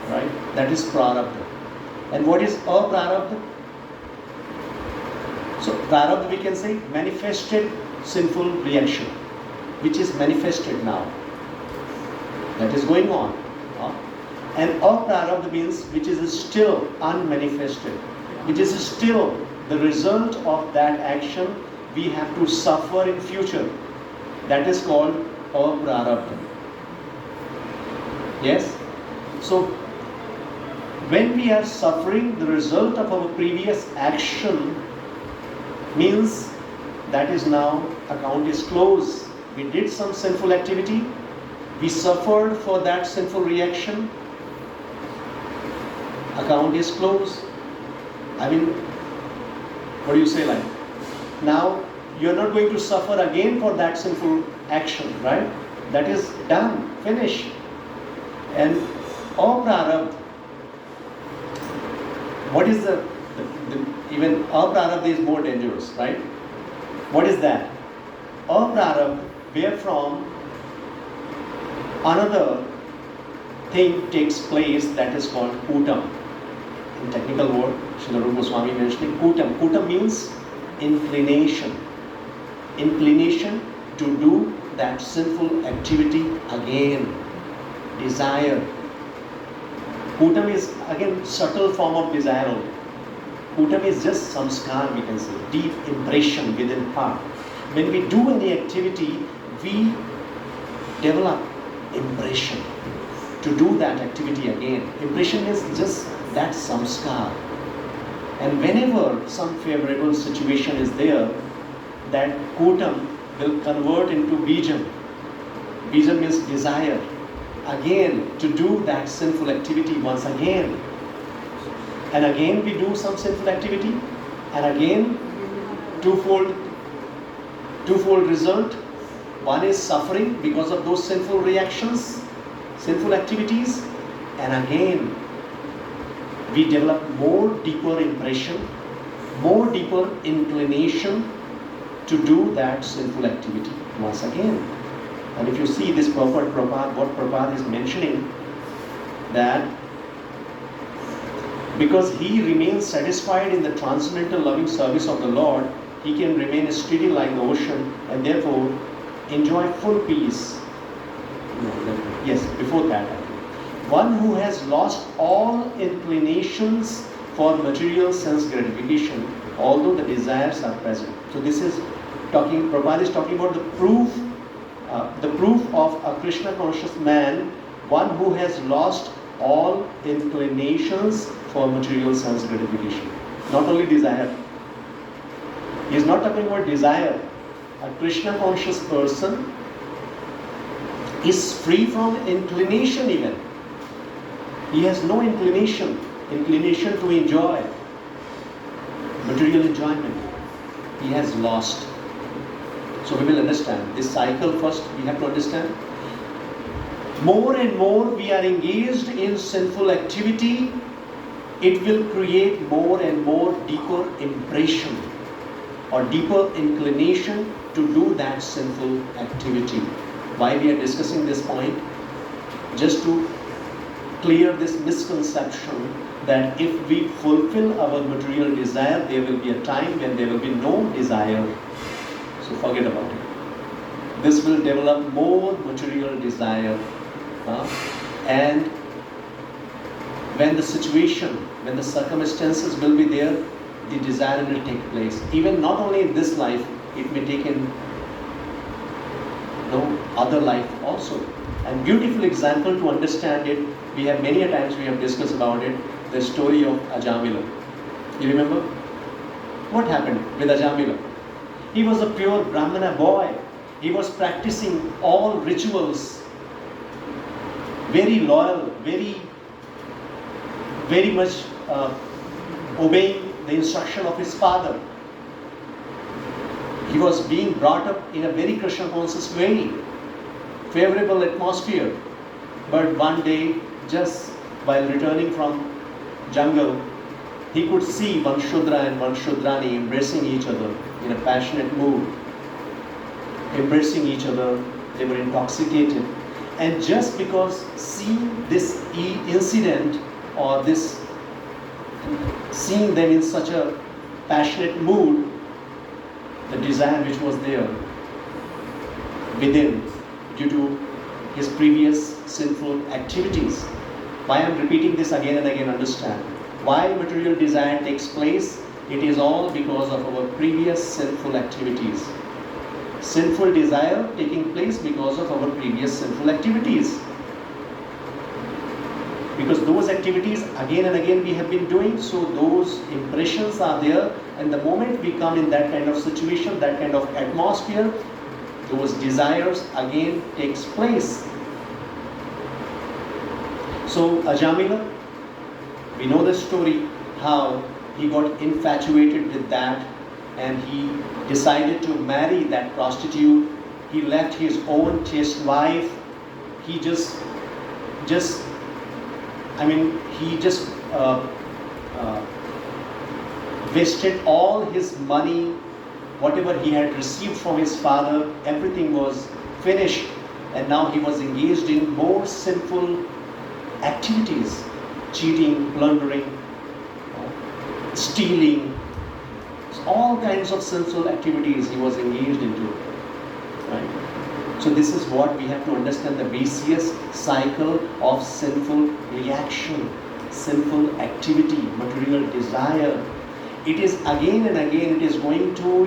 Speaker 1: right? That is prarabdha. And what is aprarabdha? So prarabdha, we can say manifested sinful reaction, which is manifested now. That is going on. And aprarabdha means which is still unmanifested, which is still the result of that action we have to suffer in future. That is called aprarabdha. Yes? So when we are suffering the result of our previous action, means that is now account is closed. We did some sinful activity, we suffered for that sinful reaction, account is closed. I mean, what do you say, like? Now you are not going to suffer again for that sinful action, right? That is done, finished. And aprarabdha, what is the even aprarabdha is more dangerous, right? What is that? Aprarabdha, wherefrom another thing takes place that is called kutam. In technical word, Srila Rupa Goswami mentioning kutam. Kutam means inclination. Inclination to do that sinful activity again. Desire. Kutam is again subtle form of desire only. Kutam is just samskar, we can say, deep impression within heart. When we do any activity, we develop impression to do that activity again. Impression is just that samskar. And whenever some favorable situation is there, that kutam will convert into bijam. Bijam means desire. Again, to do that sinful activity once again. And again we do some sinful activity. And again, twofold result. One is suffering because of those sinful reactions, sinful activities. And again, we develop more deeper impression, more deeper inclination to do that sinful activity once again. And if you see this Prabhupada, what Prabhupada is mentioning, that because he remains satisfied in the transcendental loving service of the Lord, he can remain steady like the ocean and therefore enjoy full peace. Yes, before that. One who has lost all inclinations for material sense gratification, although the desires are present. So this is talking, Prabhupada is talking about the proof of a Krishna conscious man, one who has lost all inclinations for material sense gratification. Not only desire. He is not talking about desire. A Krishna conscious person is free from inclination even. He has no inclination to enjoy material enjoyment. He has lost. So we will understand this cycle first. We have to understand. More and more we are engaged in sinful activity, it will create more and more deeper impression or deeper inclination to do that sinful activity. Why we are discussing this point? Just to clear this misconception that if we fulfill our material desire, there will be a time when there will be no desire. So forget about it. This will develop more material desire. And when the situation, when the circumstances will be there, the desire will take place. Even not only in this life, it may take in other life also. And beautiful example to understand it, we have many a times we have discussed about it, the story of Ajamila. You remember? What happened with Ajamila? He was a pure Brahmana boy. He was practicing all rituals, very loyal, very much obeying the instruction of his father. He was being brought up in a very Krishna conscious way, favorable atmosphere. But one day, just while returning from jungle, he could see one Shudra and one Shudrani embracing each other in a passionate mood, embracing each other. They were intoxicated. And just because seeing this incident or this, seeing them in such a passionate mood, the desire which was there within due to his previous sinful activities. Why I am repeating this again and again, understand. Why material desire takes place? It is all because of our previous sinful activities. Sinful desire taking place because of our previous sinful activities. Because those activities again and again we have been doing, so those impressions are there, and the moment we come in that kind of situation, that kind of atmosphere, those desires again takes place. So Ajamila, we know the story, how he got infatuated with that and he decided to marry that prostitute. He left his own chaste wife. He just wasted all his money, whatever he had received from his father, everything was finished, and now he was engaged in more sinful activities, cheating, plundering, stealing, all kinds of sinful activities he was engaged into. Right? So this is what we have to understand, the vicious cycle of sinful reaction, sinful activity, material desire. It is again and again, it is going to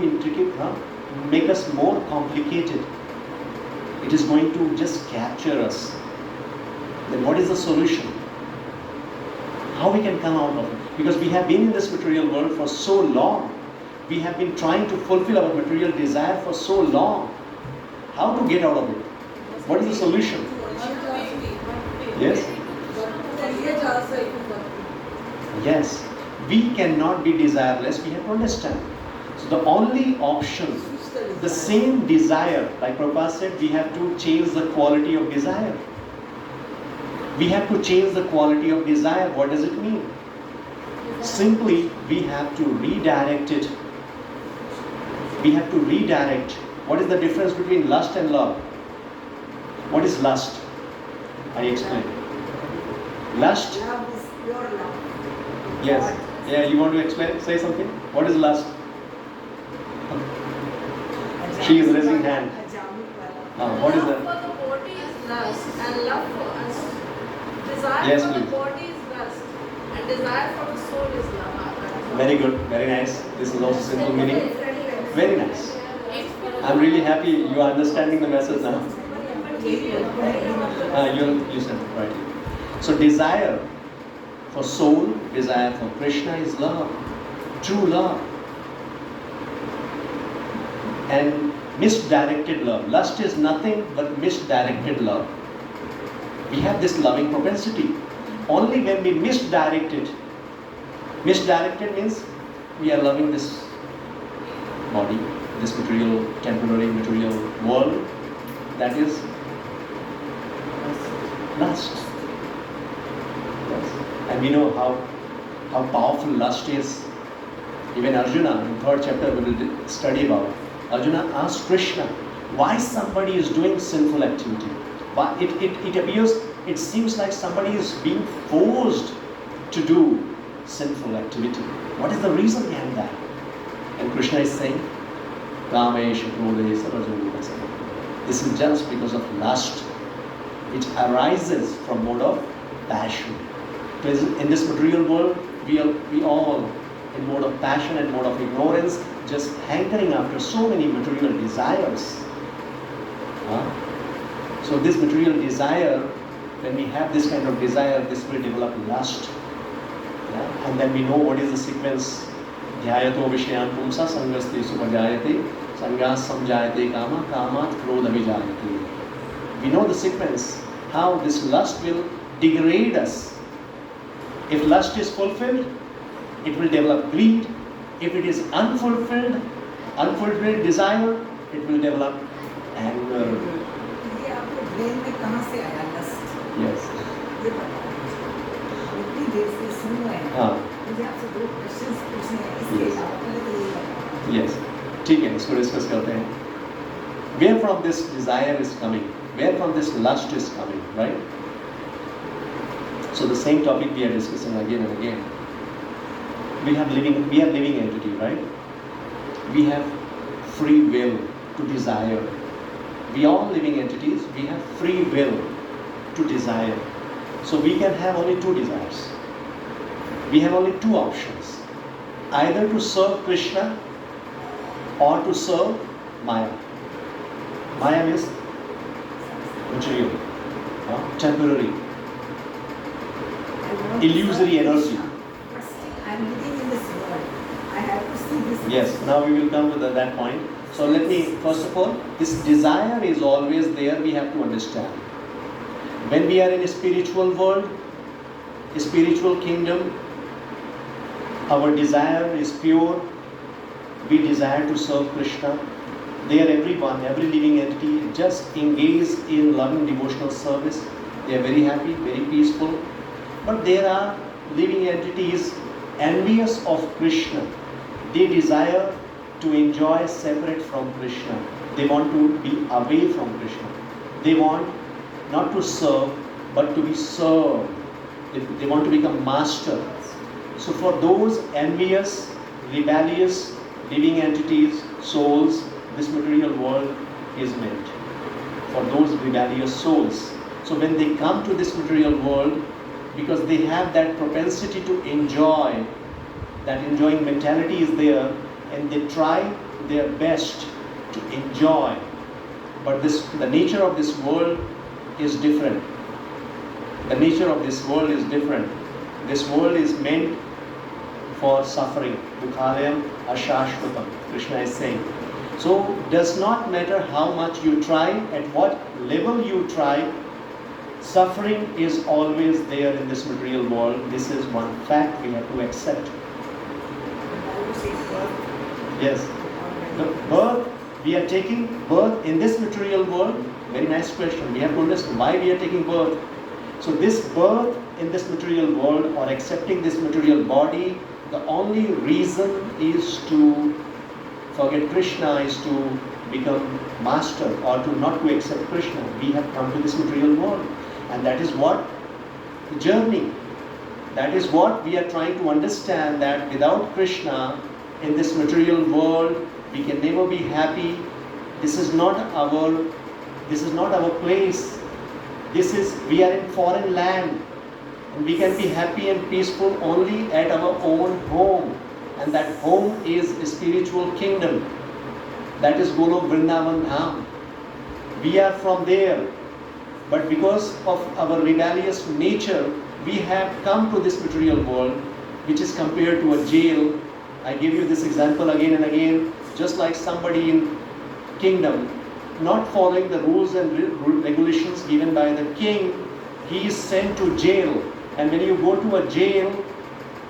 Speaker 1: make us more complicated. It is going to just capture us. Then what is the solution? How we can come out of it? Because we have been in this material world for so long. We have been trying to fulfill our material desire for so long. How to get out of it? What is the solution? Yes? Yes. We cannot be desireless, we have to understand. So the only option, the same desire, like Prabhupada said, we have to change the quality of desire. We have to change the quality of desire. What does it mean? Simply, we have to redirect it. We have to redirect. What is the difference between lust and love? What is lust? I explain. Lust.
Speaker 3: Love is pure love.
Speaker 1: Yes. Yeah, you want to explain? Say something. What is lust? She is raising hand. What is that?
Speaker 4: Love for the body is lust, and love for us. Desire
Speaker 1: Yes,
Speaker 4: for
Speaker 1: please.
Speaker 4: the body is lust, and desire for the soul is love.
Speaker 1: Very good. Very nice. This is also simple meaning. Very nice. I'm really happy you are understanding the message now. You said it right. So desire for soul, desire for Krishna is love, true love. And misdirected love. Lust is nothing but misdirected love. We have this loving propensity. Only when we misdirect it. Misdirected means we are loving this body, this material, temporary material world. That is lust. Yes. And we know how powerful lust is. Even Arjuna, in 3rd chapter we will study about. Arjuna asked Krishna, why somebody is doing sinful activity? Why it appears, it seems like somebody is being forced to do sinful activity. What is the reason behind that? And Krishna is saying, Rameshwar Giridhari. This is just because of lust. It arises from mode of passion. Because in this material world, we all in mode of passion and mode of ignorance, just hankering after so many material desires. So this material desire, when we have this kind of desire, this will develop lust. And then we know what is the sequence. Dhyayato Vishyan Pumsa Sangaste Supajayate Sangas Samjayate Kama Kamat Krodha Vijayate. We know the sequence, how this lust will degrade us. If lust is fulfilled, it will develop greed. If it is unfulfilled desire, it will develop anger. Yes. Yes. ठीक है, इसको discuss करते हैं. Where from this desire is coming? where from this lust is coming, right? So the same topic we are discussing again and again. We are living entity, right? We have free will to desire. We are living entities, we have free will to desire. So we can have only two desires. We have only two options. Either to serve Krishna or to serve Maya. Maya means material, temporary, illusory energy.
Speaker 3: I am living in this world. I have to see this.
Speaker 1: Yes, now we will come to that point. So let me, first of all, this desire is always there, we have to understand. When we are in a spiritual world, a spiritual kingdom, our desire is pure. We desire to serve Krishna. There everyone, every living entity just engaged in loving devotional service. They are very happy, very peaceful. But there are living entities envious of Krishna. They desire to enjoy separate from Krishna. They want to be away from Krishna. They want not to serve, but to be served. They want to become master. So for those envious, rebellious, living entities, souls, this material world is meant. For those rebellious souls. So when they come to this material world, because they have that propensity to enjoy, that enjoying mentality is there, and they try their best to enjoy. But the nature of this world is different. The nature of this world is different. This world is meant for suffering. Dukhalayam ashashvatam, Krishna is saying. So does not matter how much you try, at what level you try, suffering is always there in this material world. This is one fact we have to accept. Yes. The birth, we are taking birth in this material world. Very nice question. We have to understand why we are taking birth. So this birth in this material world or accepting this material body, the only reason is to forget Krishna, is to become master or to not to accept Krishna. We have come to this material world. And that is what the journey. That is what we are trying to understand, that without Krishna in this material world, we can never be happy. This is not our place. We are in foreign land, and we can be happy and peaceful only at our own home, and that home is a spiritual kingdom. That is Golok Vrindavan Dham. We are from there, but because of our rebellious nature, we have come to this material world, which is compared to a jail. I give you this example again and again. Just like somebody in kingdom not following the rules and regulations given by the king, he is sent to jail. And when you go to a jail,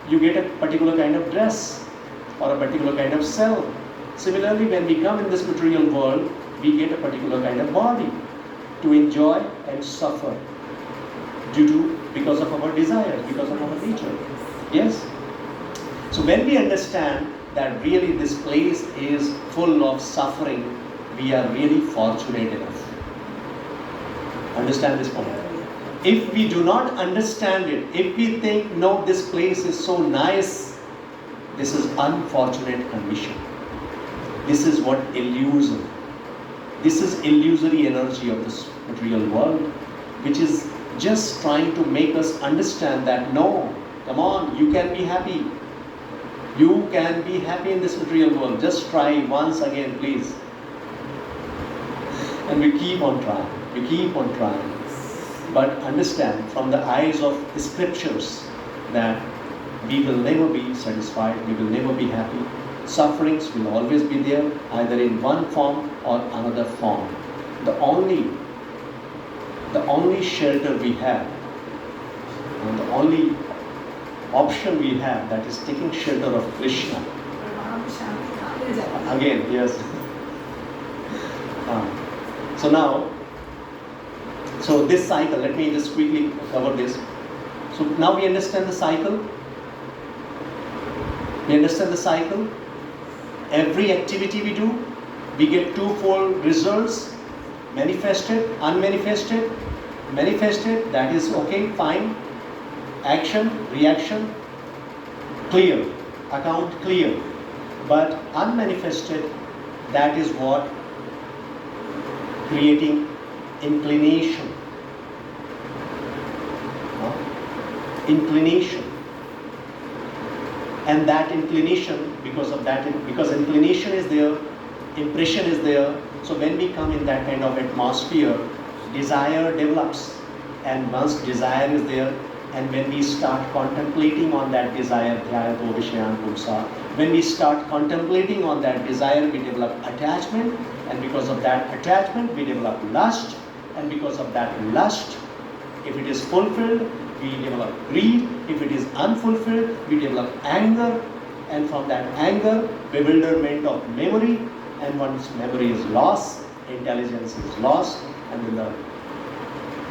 Speaker 1: you get a particular kind of dress or a particular kind of cell. Similarly, when we come in this material world, we get a particular kind of body to enjoy and suffer because of our desires, because of our nature. Yes? So when we understand that really this place is full of suffering, we are really fortunate enough. Understand this point. If we do not understand it, if we think, no, this place is so nice, this is unfortunate condition. This is what illusion. This is illusory energy of this material world, which is just trying to make us understand that no, come on, you can be happy. You can be happy in this material world. Just try once again, please. And we keep on trying. We keep on trying. But understand from the eyes of the scriptures that we will never be satisfied. We will never be happy. Sufferings will always be there, either in one form or another form. The only shelter we have, and the only option we have, that is taking shelter of Krishna. Again, yes. So this cycle, let me just quickly cover this. So now we understand the cycle. We understand the cycle. Every activity we do, we get twofold results. manifested, unmanifested, manifested, that is okay, fine. Action, reaction, clear, account clear. But unmanifested, that is what? Creating inclination. Inclination. And that inclination, because inclination is there, impression is there. So when we come in that kind of atmosphere, desire develops. And once desire is there, and when we start contemplating on that desire, when we start contemplating on that desire, we develop attachment, and because of that attachment, we develop lust, and because of that lust, if it is fulfilled, we develop greed. If it is unfulfilled, we develop anger, and from that anger, bewilderment of memory, and once memory is lost, intelligence is lost, and then the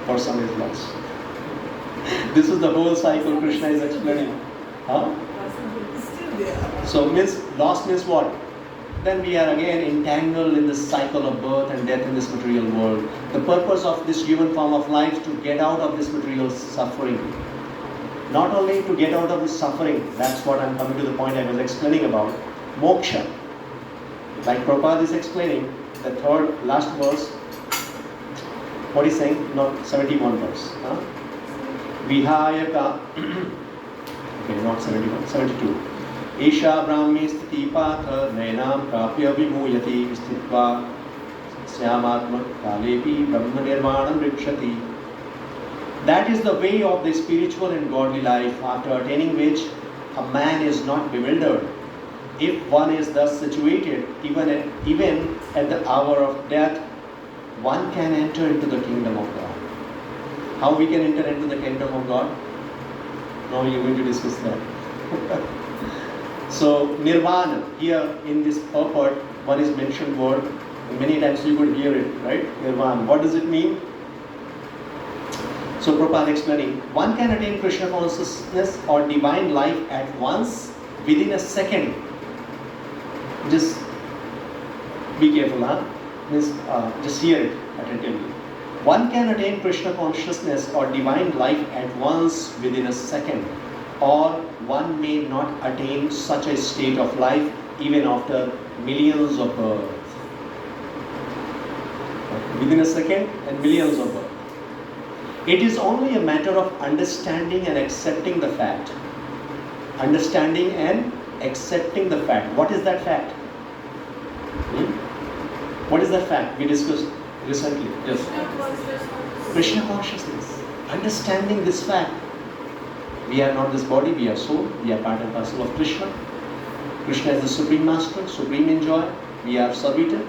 Speaker 1: person is lost. This is the whole cycle Krishna is explaining.
Speaker 3: Still there.
Speaker 1: So lost means what? Then we are again entangled in this cycle of birth and death in this material world. The purpose of this human form of life is to get out of this material suffering. Not only to get out of this suffering, that's what I'm coming to the point I was explaining about. Moksha. Like Prabhupada is explaining, the third, last verse. What is saying? Not 71 verse. Vihayaka. Okay, not 71, 72. Isha Brahmi Sthiti Patha Nainam Prapya Vimuyati Sthitva Syamatma Kalepi Brahma Nirvanam Rikshati. That is the way of the spiritual and godly life, after attaining which a man is not bewildered. If one is thus situated, even at the hour of death, one can enter into the kingdom of God. How we can enter into the kingdom of God? Now we are going to discuss that. So Nirvana, here in this purport, one is mentioned word, many times you could hear it, right? Nirvana. What does it mean? So Prabhupada explaining, one can attain Krishna consciousness or divine life at once within a second. Just be careful, Means, just hear it attentively. One can attain Krishna consciousness or divine life at once within a second, or one may not attain such a state of life even after millions of births. Within a second and millions of births. It is only a matter of understanding and accepting the fact. Understanding and accepting the fact. What is that fact? What is that fact we discussed recently? Yes. Krishna consciousness. Understanding this fact. We are not this body, we are soul, we are part and parcel of Krishna. Krishna is the supreme master, supreme enjoyer. We are servitor.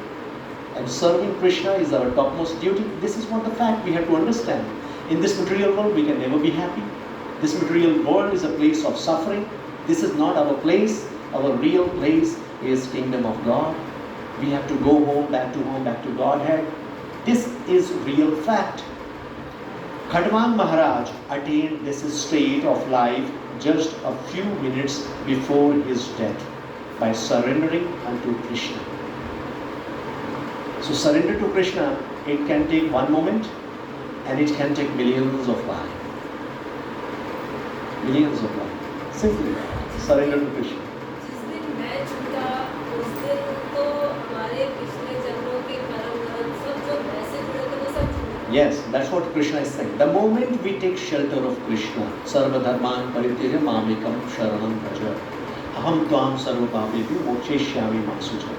Speaker 1: And serving Krishna is our topmost duty. This is what the fact we have to understand. In this material world, we can never be happy. This material world is a place of suffering. This is not our place. Our real place is kingdom of God. We have to go home, back to Godhead. This is real fact. Khadman Maharaj attained this state of life just a few minutes before his death by surrendering unto Krishna. So surrender to Krishna, it can take one moment and it can take millions of lives. Millions of lives. Simply surrender to Krishna.
Speaker 4: जिस दिन मैं छूटा उस दिन तो हमारे पिछले जन्मों के कर्म सब जो वैसे जुड़े थे वो सब छूट गए.
Speaker 1: Yes, that's what Krishna is saying. The moment we take shelter of Krishna, sarva dharman parityaja mamekam sharanam bhaja, aham tvam sarva papebhyo moksheshyami ma suja.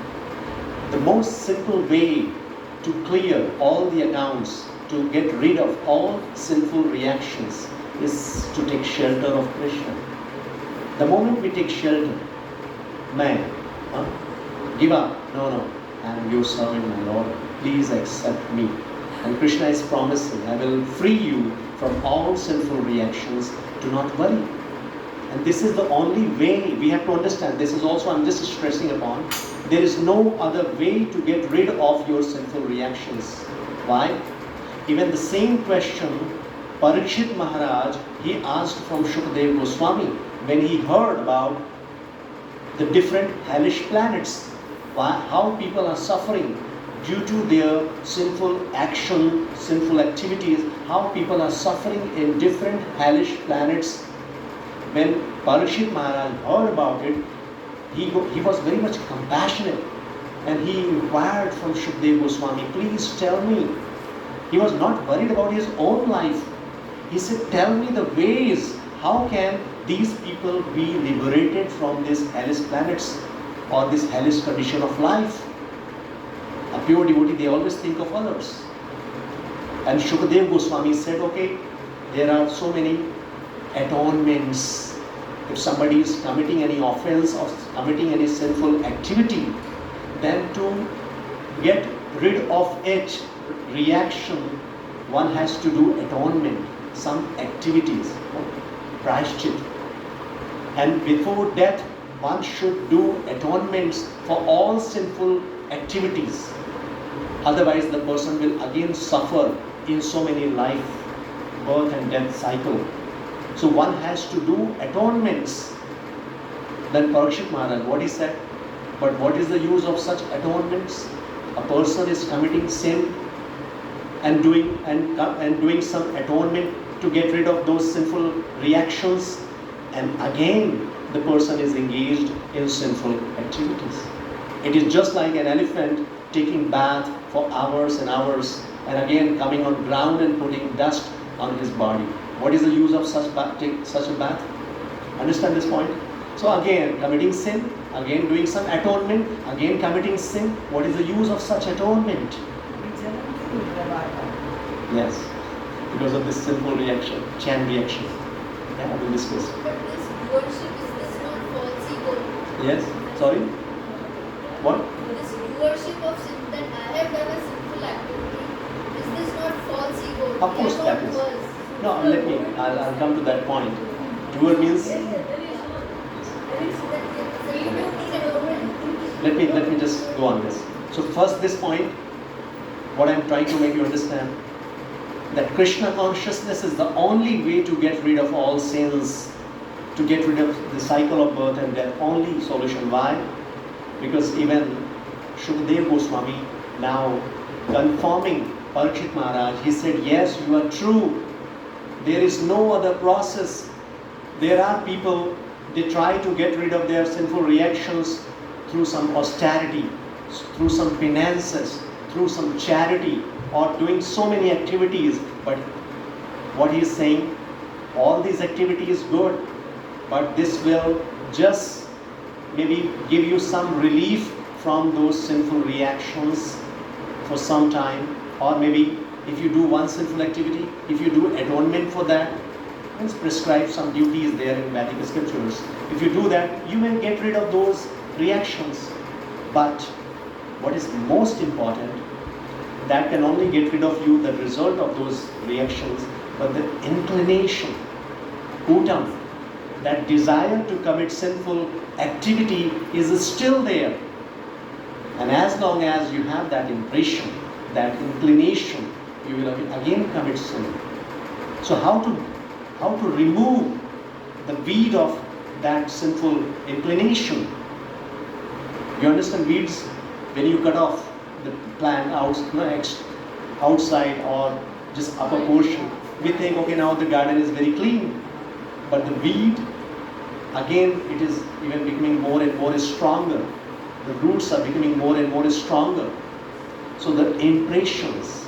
Speaker 1: The most simple way to clear all the accounts, to get rid of all sinful reactions, is to take shelter of Krishna. The moment we take shelter, man, give up. No, I am your servant, my Lord. Please accept me. And Krishna is promising, I will free you from all sinful reactions. Do not worry. And this is the only way we have to understand. This is also, I'm just stressing upon, there is no other way to get rid of your sinful reactions. Why? Even the same question, Parikshit Maharaj, he asked from Shukadeva Goswami when he heard about the different hellish planets, how people are suffering, due to their sinful action, sinful activities, how people are suffering in different hellish planets. When Parikshit Maharaj heard about it, he was very much compassionate, and he inquired from Shukdev Goswami, please tell me. He was not worried about his own life. He said, tell me the ways, how can these people be liberated from these hellish planets or this hellish condition of life? A pure devotee, they always think of others. And Shukdev Goswami said, okay, there are so many atonements. If somebody is committing any offense or committing any sinful activity, then to get rid of it, reaction, one has to do atonement, some activities, prashchit. And before death, one should do atonements for all sinful activities. Otherwise, the person will again suffer in so many life, birth and death cycle. So one has to do atonements. Then Parikshit Maharaj, what he said? But what is the use of such atonements? A person is committing sin and doing some atonement to get rid of those sinful reactions, and again the person is engaged in sinful activities. It is just like an elephant taking bath for hours and hours, and again coming on ground and putting dust on his body. What is the use of such a bath? Understand this point? So again committing sin, again doing some atonement, again committing sin. What is the use of such atonement? Yes, because of this sinful reaction, chain reaction. Yeah, we will discuss.
Speaker 2: But this worship, is this not false ego?
Speaker 1: Yes, sorry? What?
Speaker 2: This worship of sin, that I have done a sinful activity, is this not false ego?
Speaker 1: Of course
Speaker 2: We are
Speaker 1: that
Speaker 2: not
Speaker 1: is.
Speaker 2: worse.
Speaker 1: No, I'll come to that point. Doer means, let me just go on this. So first this point, what I'm trying to make you understand, that Krishna consciousness is the only way to get rid of all sins, to get rid of the cycle of birth and death. Only solution. Why? Because even Shukdev Goswami, now confirming Parikshit Maharaj, he said, yes, you are true. There is no other process. There are people, they try to get rid of their sinful reactions through some austerity, through some penances, through some charity, or doing so many activities. But what he is saying, all these activities good, but this will just maybe give you some relief from those sinful reactions for some time. Or maybe if you do one sinful activity, if you do atonement for that, let's prescribe some duties there in Vedic scriptures. If you do that, you may get rid of those reactions. But what is most important, that can only get rid of you the result of those reactions, but the inclination, uttam, that desire to commit sinful activity is still there. And as long as you have that impression, that inclination, you will again commit sin. So how to remove the weed of that sinful inclination? You understand weeds? When you cut off the plant outside or just upper portion, we think, okay, now the garden is very clean. But the weed, again, it is even becoming more and more stronger. The roots are becoming more and more stronger. So the impressions.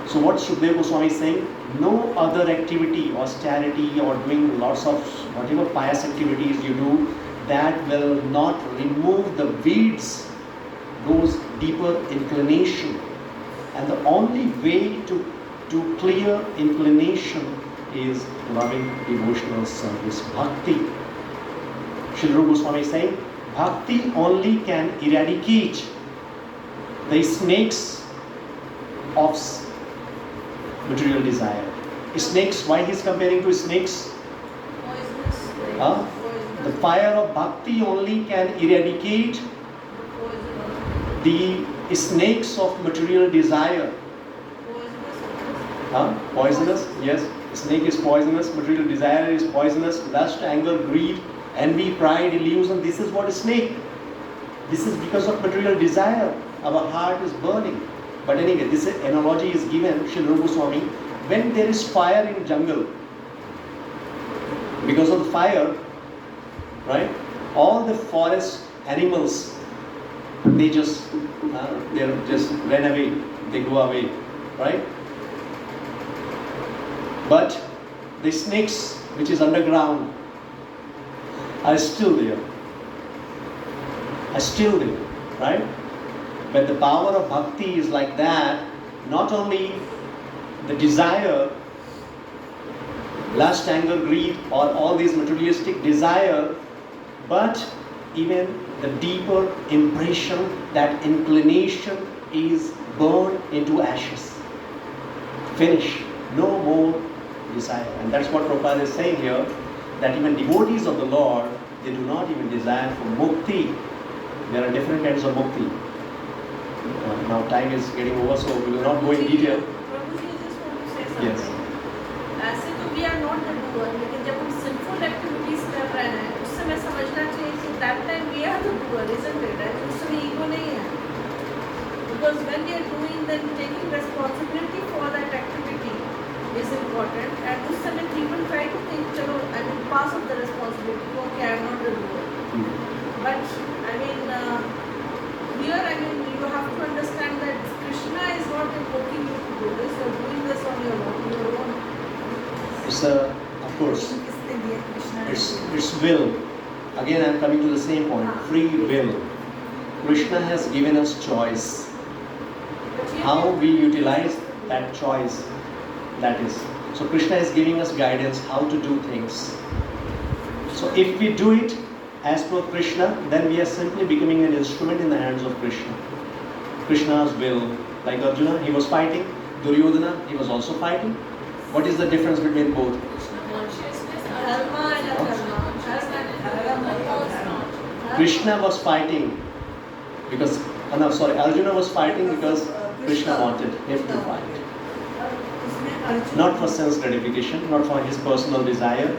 Speaker 1: So what Shukdev Goswami is saying, no other activity, austerity or doing lots of whatever pious activities you do, that will not remove the weeds, those deeper inclination. And the only way to clear inclination is loving devotional service, bhakti. Srila Goswami is saying, bhakti only can eradicate the snakes of material desire. Snakes, why he is comparing to snakes? The fire of bhakti only can eradicate the snakes of material desire. Poisonous? Yes. Snake is poisonous, material desire is poisonous, lust, anger, greed, envy, pride, illusion. This is what is snake. This is because of material desire. our heart is burning. But anyway, this analogy is given, Srila Rupa Goswami, when there is fire in jungle. Because of the fire, right? All the forest animals, they just run away. They go away, right? But the snakes, which is underground, are still there. Right? When the power of bhakti is like that, not only the desire, lust, anger, greed, or all these materialistic desire, but even the deeper impression, that inclination is burned into ashes. Finish. No more desire. And that's what Prabhupada is saying here, that even devotees of the Lord, they do not even desire for mukti. There are different kinds of mukti. Now time is getting over, so we will not go in detail.
Speaker 3: Prabhuji, I just want to say something.
Speaker 1: Yes.
Speaker 3: ऐसे तो we are not the doer, लेकिन जब हम sinful activities कर रहे हैं, उस समय समझना चाहिए कि that time we are the doer, isn't it? उस समय ego नहीं है. Because when we are doing, then taking responsibility for that activity is important. And उस समय people try to think, चलो, I will pass off the responsibility. Okay, I am not the doer. But I mean, here I mean you have to understand that Krishna is not invoking you to do this. You are doing this on your own.
Speaker 1: It's of course, it's will. Again, I am coming to the same point. Free will. Krishna has given us choice. How we utilize that choice, that is. So Krishna is giving us guidance how to do things. So if we do it as per Krishna, then we are simply becoming an instrument in the hands of Krishna. Krishna's will. Like Arjuna, he was fighting. Duryodhana, he was also fighting. What is the difference between both?
Speaker 4: Krishna consciousness,
Speaker 3: Dharma and adharma.
Speaker 1: Krishna was fighting because, Arjuna was fighting because Krishna wanted him to fight. Not for sense gratification, not for his personal desire,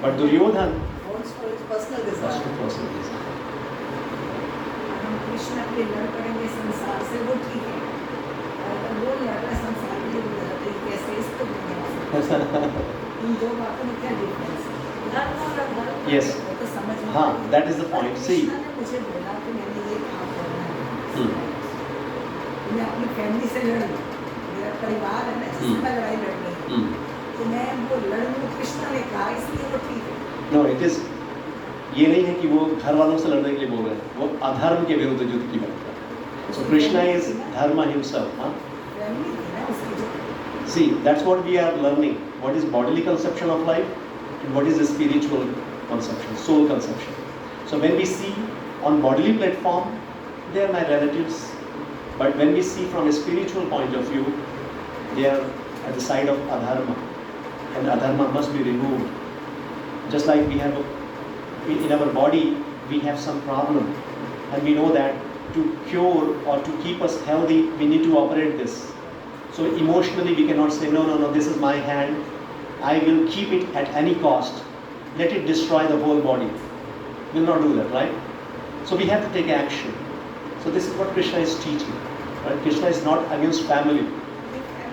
Speaker 1: but Duryodhana
Speaker 3: Wants for his personal
Speaker 1: was
Speaker 3: desire.
Speaker 1: for personal desire.
Speaker 3: हम कृष्ण के लड़ पड़ेंगे संसार से, वो ठीक है. अगर वो लड़ रहा है संसार के लिए, वो लड़ते हैं, कैसे इसको नहीं आ सकते. इन दो बातों में क्या डिफरेंस है? धर्म और अधर्म.
Speaker 1: Yes.
Speaker 3: वो तो समझ में
Speaker 1: हाँ,
Speaker 3: आती है.
Speaker 1: that is the point.
Speaker 3: पर
Speaker 1: See.
Speaker 3: कृष्ण ने मुझे बोला कि मैंने ये काम करना है. मैं अपनी फैमिली से लड़ लूँ. मेरा परिवार है ना, जिससे मैं लड़ाई लड़ रही हूँ. तो मैं वो लड़ लूँ, कृष्ण ने कहा, इसलिए वो ठीक है.
Speaker 1: No, it is. ये नहीं है कि वो घर वालों से लड़ने के लिए बोल रहे हैं, वो अधर्म के विरुद्ध युद्ध की बात कर रहे हैं. So Krishna is dharma himself. Huh?
Speaker 3: Family थी ना उसकी जो.
Speaker 1: See, that's what we are learning. What is bodily conception of life and what is the spiritual conception, soul conception. So when we see on bodily platform, they are my relatives. But when we see from a spiritual point of view, they are at the side of adharma. And adharma must be removed. Just like we have in our body, we have some problem. And we know that to cure or to keep us healthy, we need to operate this. So emotionally we cannot say, no, this is my hand. I will keep it at any cost. Let it destroy the whole body. We will not do that, right? So we have to take action. So this is what Krishna is teaching. Right? Krishna is not against family.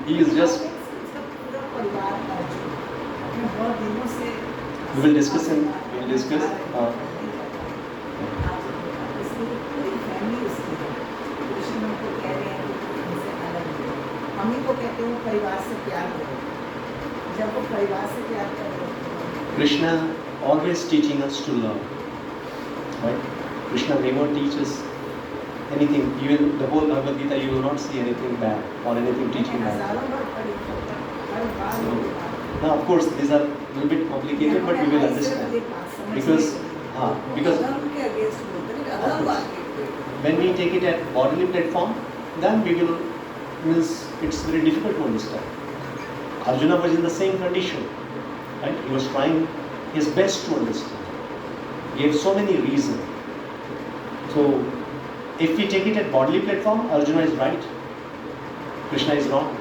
Speaker 1: He is just... We will discuss and we will discuss.
Speaker 3: हम ही को कहते हैं परिवार से प्यार करो. जब वो परिवार से प्यार करो.
Speaker 1: Krishna always teaching us to love. Right? Krishna never teaches anything. Even the whole Bhagavad Gita, you will not see anything bad or anything teaching bad. So, now, of course, these are a little bit complicated, but we will understand. Because when we take it at bodily platform, then we will, it's very difficult to understand. Arjuna was in the same condition, right? He was trying his best to understand. He gave so many reasons. So, if we take it at bodily platform, Arjuna is right, Krishna is wrong.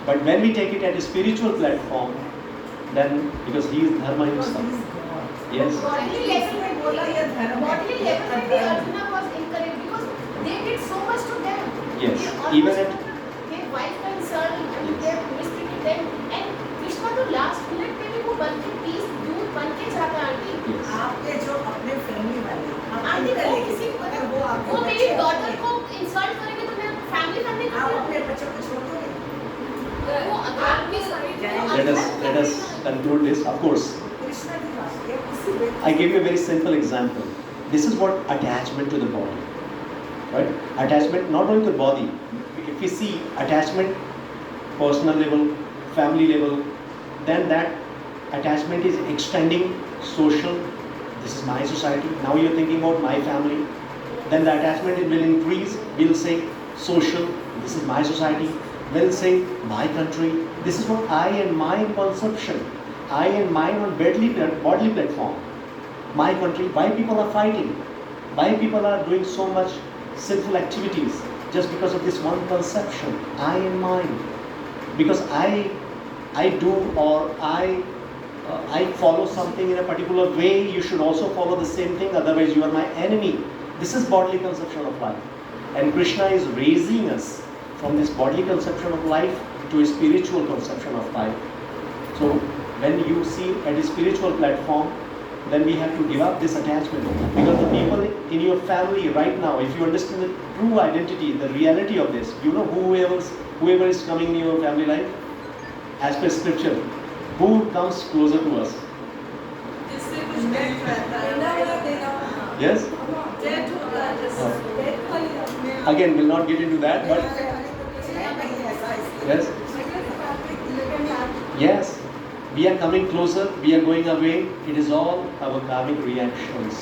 Speaker 1: But when we take it at a spiritual platform, then because he is dharma himself. Yes.
Speaker 2: Bodily level, maybe Arjuna was incorrect because they did so much to
Speaker 1: Yes,
Speaker 2: They
Speaker 1: even
Speaker 2: almost
Speaker 1: at
Speaker 2: their wife का insult and they have mistreated them and Krishna तो last minute में भी वो बन के piece दूध बन के जाता है आंटी।
Speaker 1: yes.
Speaker 5: आपके जो अपने फैमिली वाले
Speaker 2: आंटी वो किसी
Speaker 5: अगर वो आपके
Speaker 2: वो मेरी
Speaker 5: बच्चे
Speaker 2: डॉटर
Speaker 5: होते
Speaker 2: को इंसल्ट करेंगे तो मैं फैमिली
Speaker 5: हैं, आप अपने बच्चों को छोड़ दोगे?
Speaker 2: वो अगर आपकी
Speaker 1: Let us conclude this. Of course,
Speaker 5: Krishna की बात है, किसी व्यक्ति
Speaker 1: I give you a very simple example. This is what attachment to the body, right? Attachment not only to the body. If we see attachment, personal level, family level, then that attachment is extending social. This is my society. Now you're thinking about my family. Then the attachment will increase. We'll say social. This is my society. We'll say my country. This is what I and mine conception. I and mine on bodily platform. My country. Why people are fighting? Why people are doing so much sinful activities? Just because of this one conception. I and mine. Because I do or I follow something in a particular way, you should also follow the same thing, otherwise you are my enemy. This is bodily conception of life. And Krishna is raising us from this bodily conception of life to a spiritual conception of life. So when you see at a spiritual platform, then we have to give up this attachment. Because the people in your family right now, if you understand the true identity, the reality of this, you know whoever is coming in your family life, as per scripture, who comes closer to us?
Speaker 3: जिससे कुछ date रहता है।
Speaker 1: Yes?
Speaker 3: Date होता है जैसे।
Speaker 1: Again, we'll not get into that, but yes? Yes. We are coming closer, we are going away. It is all our karmic reactions.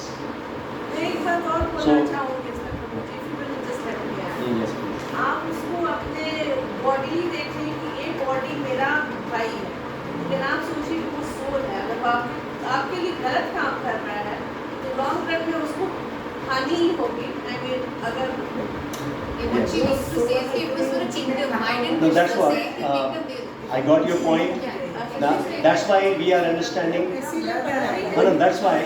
Speaker 3: एक बात और
Speaker 1: So-
Speaker 3: बोलना चाहूँगी इसमें प्रभु जी, if you will just let me add.
Speaker 1: Yes, please.
Speaker 3: आप उसको अपने body देखें कि ये बॉडी मेरा भाई है, लेकिन आप सोचिए कि वो सोल है। अगर आप आपके लिए गलत काम कर रहा है तो लॉन्ग रन में उसको हानि ही होगी। I mean, अगर
Speaker 2: what she wants to say is कि it was for a kingdom. Why didn't
Speaker 1: No, that's
Speaker 2: Krishna
Speaker 1: what,
Speaker 2: say कि kingdom दे दो?
Speaker 1: I got your point. Now, that's why we are understanding. No, that's why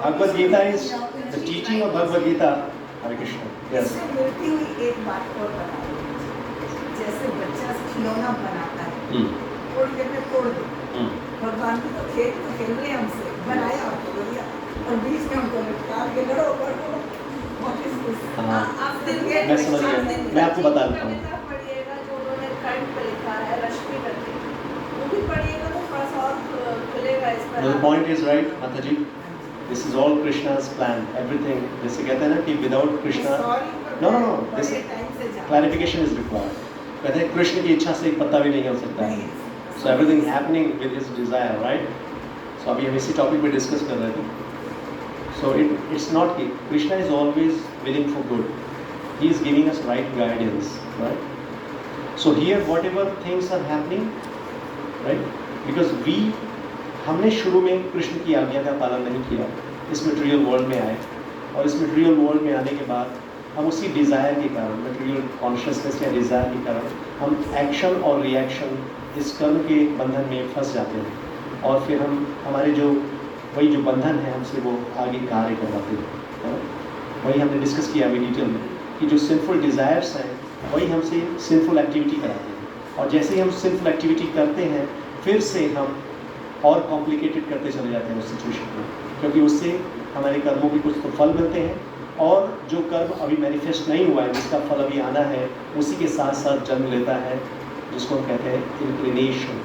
Speaker 1: Bhagavad Gita is the teaching of Bhagavad Gita. Hare Krishna. Yes.
Speaker 5: इससे मिलती हुई एक बात और बता दो, जैसे बच्चा खिलौना बनाता है,
Speaker 1: Hmm.
Speaker 5: तोड़ देते तोड़ दो,
Speaker 1: Hmm.
Speaker 5: भगवान भी तो खेल रहे हैं हमसे, बनाया और तोड़ दिया, और बीच में हमको लटका के लड़ो पढ़ो, what is this?
Speaker 1: हाँ,
Speaker 3: आप दिन
Speaker 1: मैं समझ गया। मैं आपको बता देता हूँ।
Speaker 3: कविता पढ़िएगा जो उन्होंने कंठ पे लिखा है रश्मि करके, वो भी पढ़िएगा तो थोड़ा सा और खुलेगा इस पर।
Speaker 1: The point is right, Mataji. This is all Krishna's plan. Everything. जैसे कहते हैं ना कि without Krishna. No. This clarification is required. कहते हैं कृष्ण की इच्छा से एक पत्ता भी नहीं हिल सकता है. So everything happening with his desire, right? So अभी हम इसी टॉपिक पे डिस्कस कर रहे थे. So it's not कि Krishna is always willing for good. He is giving us right guidance, right? So here whatever things are happening, right? Because हमने शुरू में कृष्ण की आज्ञा का पालन नहीं किया, इस मटेरियल वर्ल्ड में आए, और इस मटेरियल वर्ल्ड में आने के बाद हम उसी डिज़ायर के कारण, मटेरियल कॉन्शियसनेस या डिज़ायर के कारण हम एक्शन और रिएक्शन इस कर्म के बंधन में फंस जाते हैं, और फिर हमारे जो वही जो बंधन है हमसे वो आगे कार्य करवाते हैं। वही हमने डिस्कस किया अभी डिटेल में कि जो सिंफुल डिज़ायर्स हैं वही हमसे सिंफुल एक्टिविटी कराते हैं, और जैसे ही हम सिंफुल एक्टिविटी करते हैं फिर से हम और कॉम्प्लिकेटेड करते चले जाते हैं उस सिचुएशन को, क्योंकि उससे हमारे कर्मों के कुछ तो फल मिलते हैं, और जो कर्म अभी मैनिफेस्ट नहीं हुआ है जिसका फल अभी आना है उसी के साथ साथ जन्म लेता है, जिसको हम कहते हैं इंक्लिनेशन,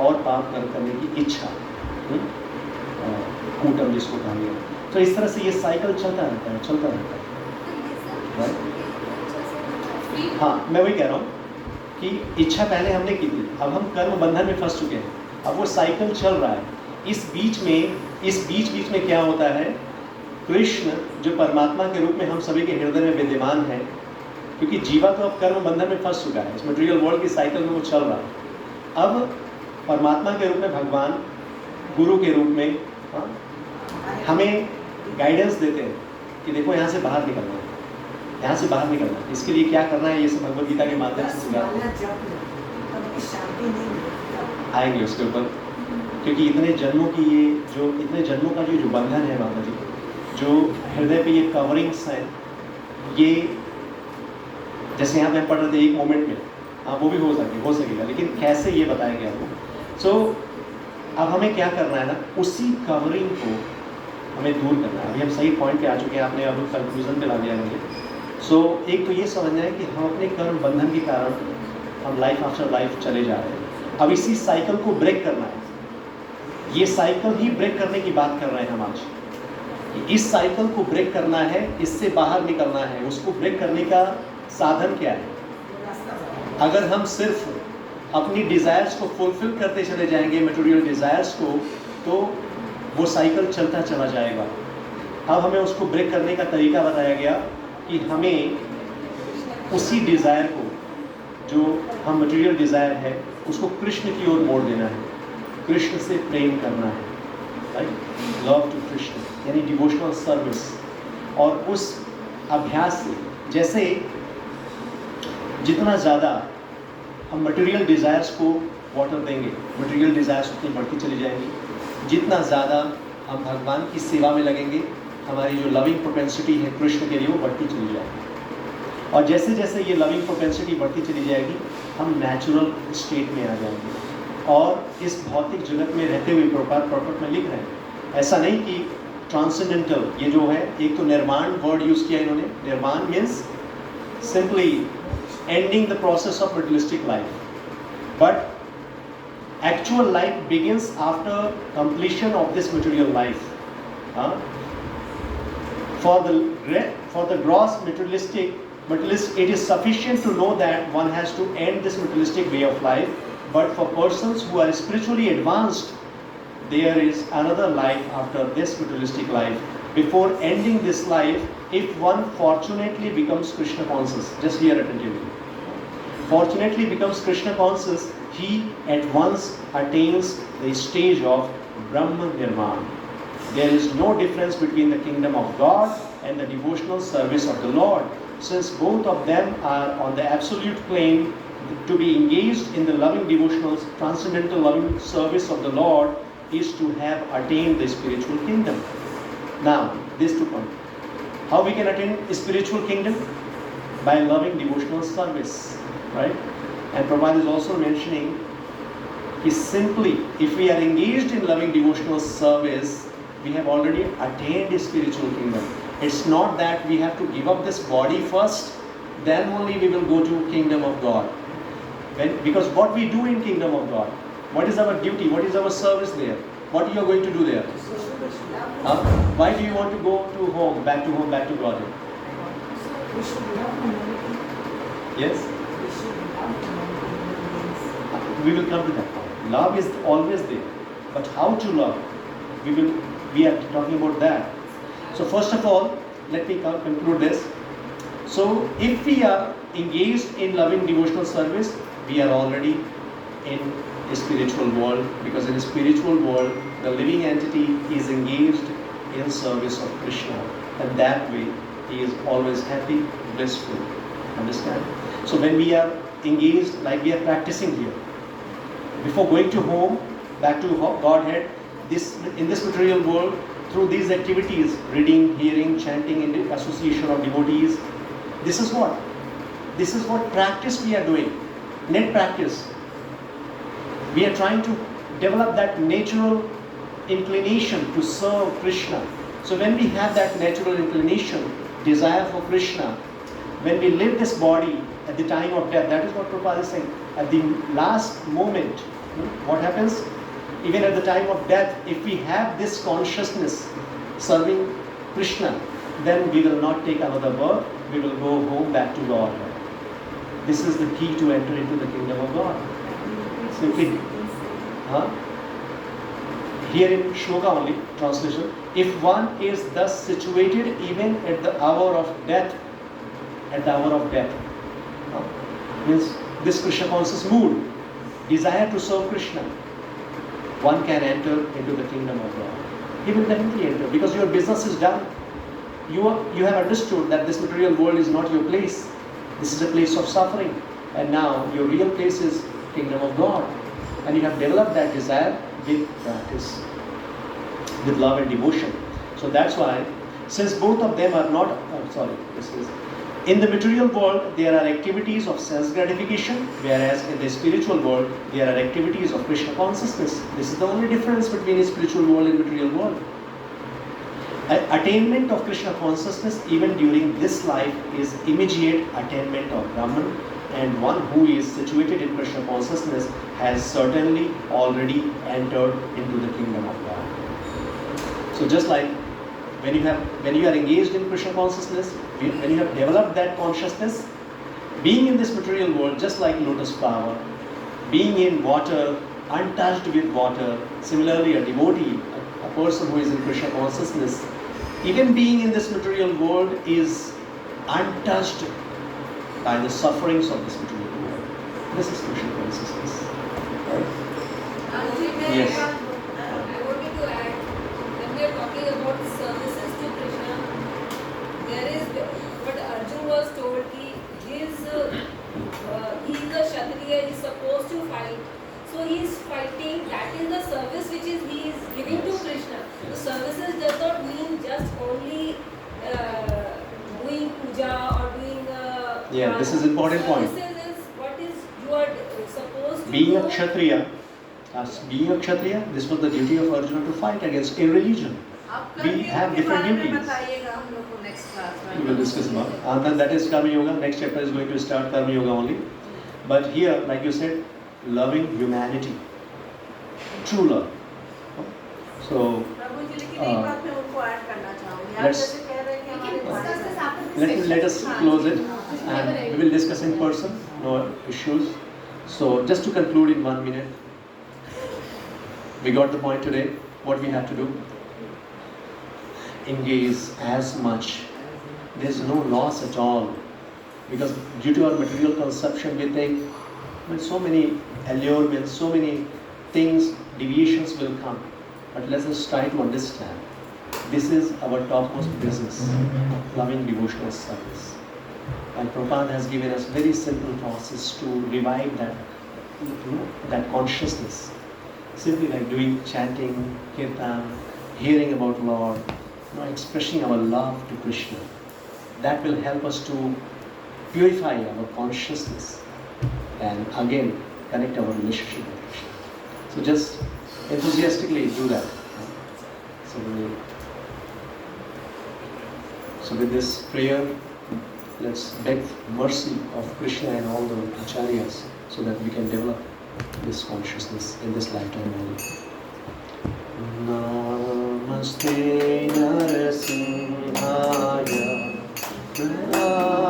Speaker 1: और पाप कर्म करने की इच्छा, कूटम जिसको कहा गया। तो इस तरह से ये साइकिल चलता रहता है। हाँ, मैं वही कह रहा हूँ कि इच्छा पहले हमने की थी, अब हम कर्म बंधन में फंस चुके हैं, अब वो साइकिल चल रहा है। इस बीच में क्या होता है, कृष्ण जो परमात्मा के रूप में हम सभी के हृदय में विद्यमान है, क्योंकि जीवा तो अब कर्म बंधन में फंस चुका है, इस मटेरियल वर्ल्ड की साइकिल में वो चल रहा है। अब परमात्मा के रूप में भगवान गुरु के रूप में हमें गाइडेंस देते हैं कि देखो यहाँ से बाहर निकलना है, यहाँ से बाहर निकलना है, इसके लिए क्या करना है, ये सब भगवद गीता के माध्यम से सिखाते हैं। आएंगे उसके ऊपर, क्योंकि इतने जन्मों का जो बंधन है बाबा जी, जो हृदय पे ये कवरिंग्स हैं, ये जैसे यहाँ पे पढ़ रहे थे एक मोमेंट में, हाँ वो भी हो सकेगा, लेकिन कैसे ये बताया गया आपको। सो अब हमें क्या करना है ना, उसी कवरिंग को हमें दूर करना है। अभी हम सही पॉइंट पे आ चुके हैं, आपने अब कंक्लूजन पे ला दिया मुझे। सो एक तो ये समझना है कि हम अपने कर्म बंधन के कारण हम लाइफ आफ्टर लाइफ चले जा रहे हैं। अब इसी साइकिल को ब्रेक करना है, ये साइकिल ही ब्रेक करने की बात कर रहे हैं हम आज। इस साइकिल को ब्रेक करना है, इससे बाहर निकलना है। उसको ब्रेक करने का साधन क्या है? अगर हम सिर्फ अपनी डिज़ायर्स को फुलफिल करते चले जाएंगे, मटेरियल डिज़ायर्स को, तो वो साइकिल चलता चला जाएगा। अब हमें उसको ब्रेक करने का तरीका बताया गया कि हमें उसी डिज़ायर को, जो हम मटेरियल डिज़ायर है, उसको कृष्ण की ओर मोड़ देना है, कृष्ण से प्रेम करना है, राइट, लव टू कृष्ण, यानी डिवोशनल सर्विस। और उस अभ्यास से, जैसे जितना ज़्यादा हम मटेरियल डिज़ायर्स को वाटर देंगे, मटेरियल डिज़ायर्स उतनी बढ़ती चली जाएंगी। जितना ज़्यादा हम भगवान की सेवा में लगेंगे, हमारी जो लविंग प्रोपेंसिटी है कृष्ण के लिए, वो बढ़ती चली जाएगी। और जैसे जैसे ये लविंग प्रोपेंसिटी बढ़ती चली जाएगी, हम नेचुरल स्टेट में आ जाएंगे। और इस भौतिक जगत में रहते हुए प्रॉपर्ट में लिख रहे हैं, ऐसा नहीं कि ट्रांसेंडेंटल, ये जो है, एक तो निर्माण वर्ड यूज़ किया इन्होंने। निर्माण means simply ending the process of materialistic life, but actual life begins after completion of this material life. For the gross materialist, it is sufficient to know that one has to end this materialistic way of life. But for persons who are spiritually advanced, there is another life after this materialistic life. Before ending this life, if one fortunately becomes Krishna conscious, just hear attentively. Fortunately becomes Krishna conscious, he at once attains the stage of Brahma Nirman. There is no difference between the kingdom of God and the devotional service of the Lord, since both of them are on the absolute plane. To be engaged in the loving devotional, transcendental loving service of the Lord is to have attained the spiritual kingdom. Now, these 2 points. How we can attain a spiritual kingdom? By loving devotional service, right? And Prabhupada is also mentioning is simply, if we are engaged in loving devotional service, we have already attained a spiritual kingdom. It's not that we have to give up this body first, then only we will go to kingdom of God. Because what we do in kingdom of God, what is our duty, what is our service there, what you are going to do there? Why do you want to go to home, back to God? Yes? We will come to that point. Love is always there, but how to love, we are talking about that. So first of all, let me conclude this. So if we are engaged in loving devotional service, we are already in a spiritual world, because in a spiritual world, the living entity is engaged in service of Krishna, and that way he is always happy, blissful. Understand? So when we are engaged, like we are practicing here, before going to home, back to Godhead, in this material world, through these activities, reading, hearing, chanting, in the association of devotees, this is what practice we are doing, net practice. We are trying to develop that natural inclination to serve Krishna. So when we have that natural inclination, desire for Krishna, when we leave this body at the time of death, that is what Prabhupada is saying, at the last moment, what happens? Even at the time of death, if we have this consciousness serving Krishna, then we will not take another birth, we will go home back to God. This is the key to enter into the kingdom of God. Simply, here in Shloka only, translation, if one is thus situated even at the hour of death, means this Krishna conscious mood, desire to serve Krishna, one can enter into the kingdom of God. He will definitely enter, because your business is done. You have understood that this material world is not your place. This is a place of suffering, and now your real place is kingdom of God, and you have developed that desire with practice, with love and devotion. So that's why, since both of them are not, In the material world, there are activities of self-gratification, whereas in the spiritual world, there are activities of Krishna consciousness. This is the only difference between the spiritual world and material world. Attainment of Krishna consciousness even during this life is immediate attainment of Brahman, and one who is situated in Krishna consciousness has certainly already entered into the kingdom of God. So just like when you are engaged in Krishna consciousness, when you have developed that consciousness, being in this material world just like lotus flower, being in water, untouched with water, similarly a devotee, a person who is in Krishna consciousness, even being in this material world is untouched by the sufferings of this material world. This is Krishna consciousness. Yes.
Speaker 4: I wanted to add, when we are talking about services to Krishna, there is what Arjun was told, he is a Kshatriya, he is supposed to fight. So he is fighting, that is the service which he is giving to Krishna. The services does not mean just only doing puja or doing
Speaker 1: this is important point.
Speaker 4: Services is what is you are supposed to
Speaker 1: Being
Speaker 4: do.
Speaker 1: a Kshatriya, this was the duty of Arjuna to fight against irreligion. We have different duties. We will discuss about. And then that is Karma Yoga. Next chapter is going to start Karma Yoga only. But here, like you said, loving humanity, true love. So let us close it, and we will discuss in person. No issues. So just to conclude in 1 minute, we got the point today. What we have to do? Engage as much. There is no loss at all, because due to our material conception, we think so many allurements, so many things, deviations will come. But let us try to understand. This is our topmost business, loving devotional service. And Prabhupada has given us very simple process to revive that, that consciousness. Simply like doing chanting, kirtan, hearing about Lord, expressing our love to Krishna. That will help us to purify our consciousness and again connect our relationship with Krishna. So just enthusiastically do that. So with this prayer, let's beg mercy of Krishna and all the acharyas so that we can develop this consciousness in this lifetime only. Namaste Narasimhaya Ragadadadani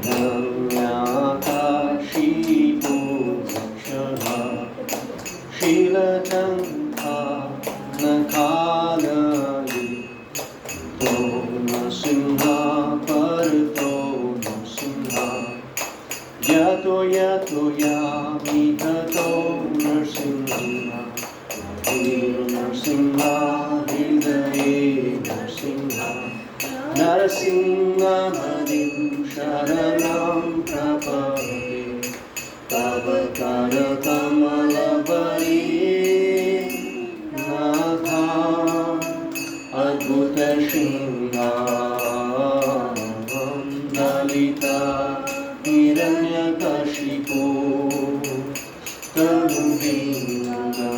Speaker 1: Namyakashi Purushaha Shilatangha Nakalayi Tona Simha Parto Simha Yato Yato Yami Tato Narsimha Narsimha Hridaye Narsimha Narasimha Madim Sharanam Prapade Tavakara Kamalabari Natha Adbhuta Shingha Dalita Hiranyakashipu Tanubinda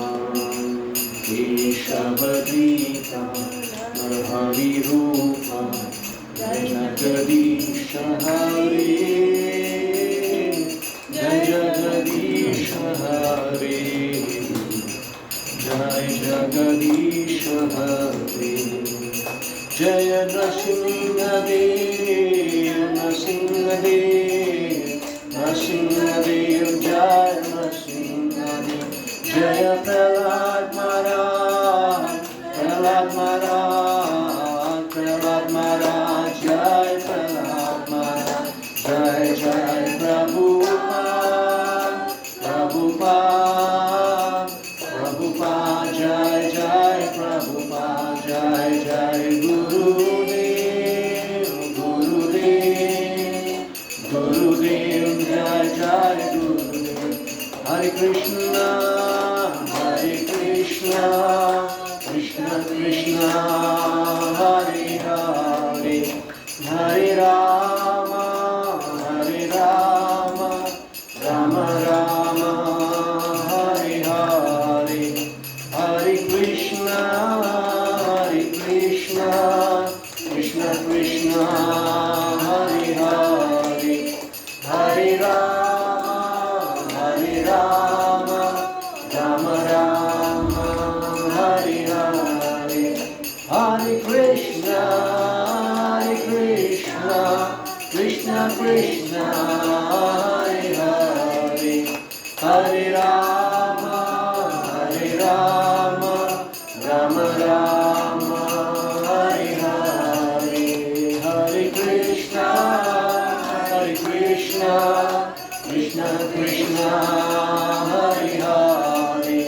Speaker 1: Keshavadita Narharirupa Jagadisha Hare Jagadisha Hare Jai Jagadisha Hare Jaya Nrsimhadev Nrsimhadev Nrsimhadev Jaya Nrsimhadev Jaya Prahlad Maharaj Prahlad Maharaj Prahlad Maharaj Jai Prahlad Maharaj Jai Jai Prabhupada Prabhupada Prabhupada Jai Jai Prabhupada Jai Jai Gurudev Gurudev Gurudev Jai Jai Gurudev Hare Krishna Krishna Krishna Krishna, Hare Hare, Hare Rama, Hare Rama, Rama Rama, Hare Hare, Hare Krishna, Krishna Krishna, Hare Hare, Hare Rama, Rama Rama, Hare Hare, Hare Krishna, Krishna Krishna, Hare Hare,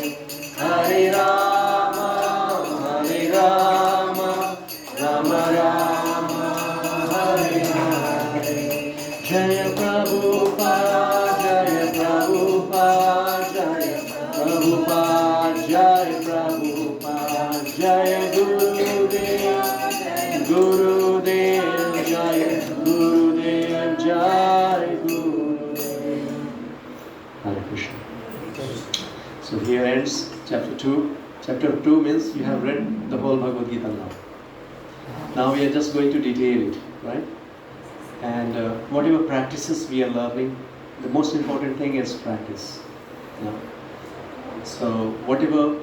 Speaker 1: Hare Rama, Rama Rama, Hare Hare. Jaya Prabhupada, Jaya Prabhupada, Jaya Prabhupada, Jaya Prabhupada, Jaya Gurudev, Gurudev, Jaya Gurudev, Jaya Gurudev. Hare Krishna. So here ends chapter 2. Chapter 2 means you have read the whole Bhagavad Gita now. Now we are just going to detail it, right? And whatever practices we are learning, the most important thing is practice. Yeah. So whatever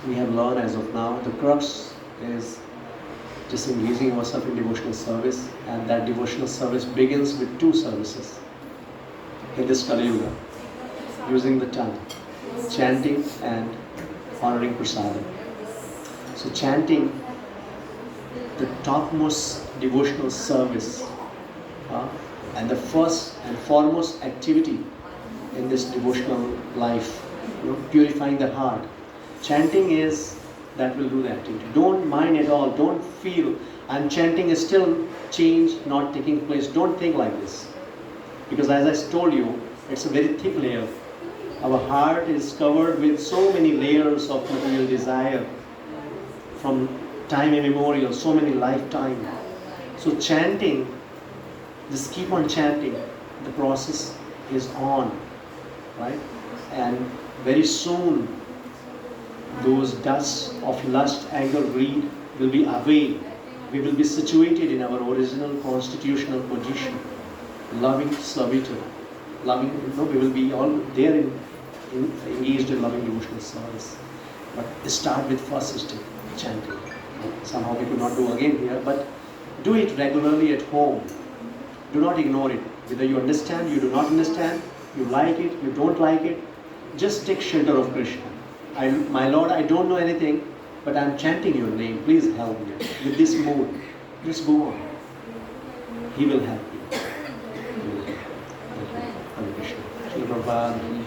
Speaker 1: we have learned as of now, the crux is just engaging ourselves in devotional service, and that devotional service begins with two services in this Kali Yuga, using the tongue, chanting and honoring prasadam. So chanting, the topmost devotional service, and the first and foremost activity in this devotional life, purifying the heart. Chanting is, that will do the activity. Don't mind at all, don't feel I'm chanting is still change not taking place. Don't think like this. Because as I told you, it's a very thick layer. Our heart is covered with so many layers of material desire from time immemorial, so many lifetimes. So chanting, just keep on chanting. The process is on, right? And very soon, those dusts of lust, anger, greed will be away. We will be situated in our original constitutional position, loving servitude, loving. We will be all there engaged in loving devotional service. But start with first step, chanting. Somehow we could not do again here, but do it regularly at home. Do not ignore it. Whether you understand, you do not understand, you like it, you don't like it, just take shelter of Krishna. My Lord, I don't know anything, but I am chanting your name. Please help me. With this mood, just go on. He will help you. Hare Krishna. Shri Prabhupada.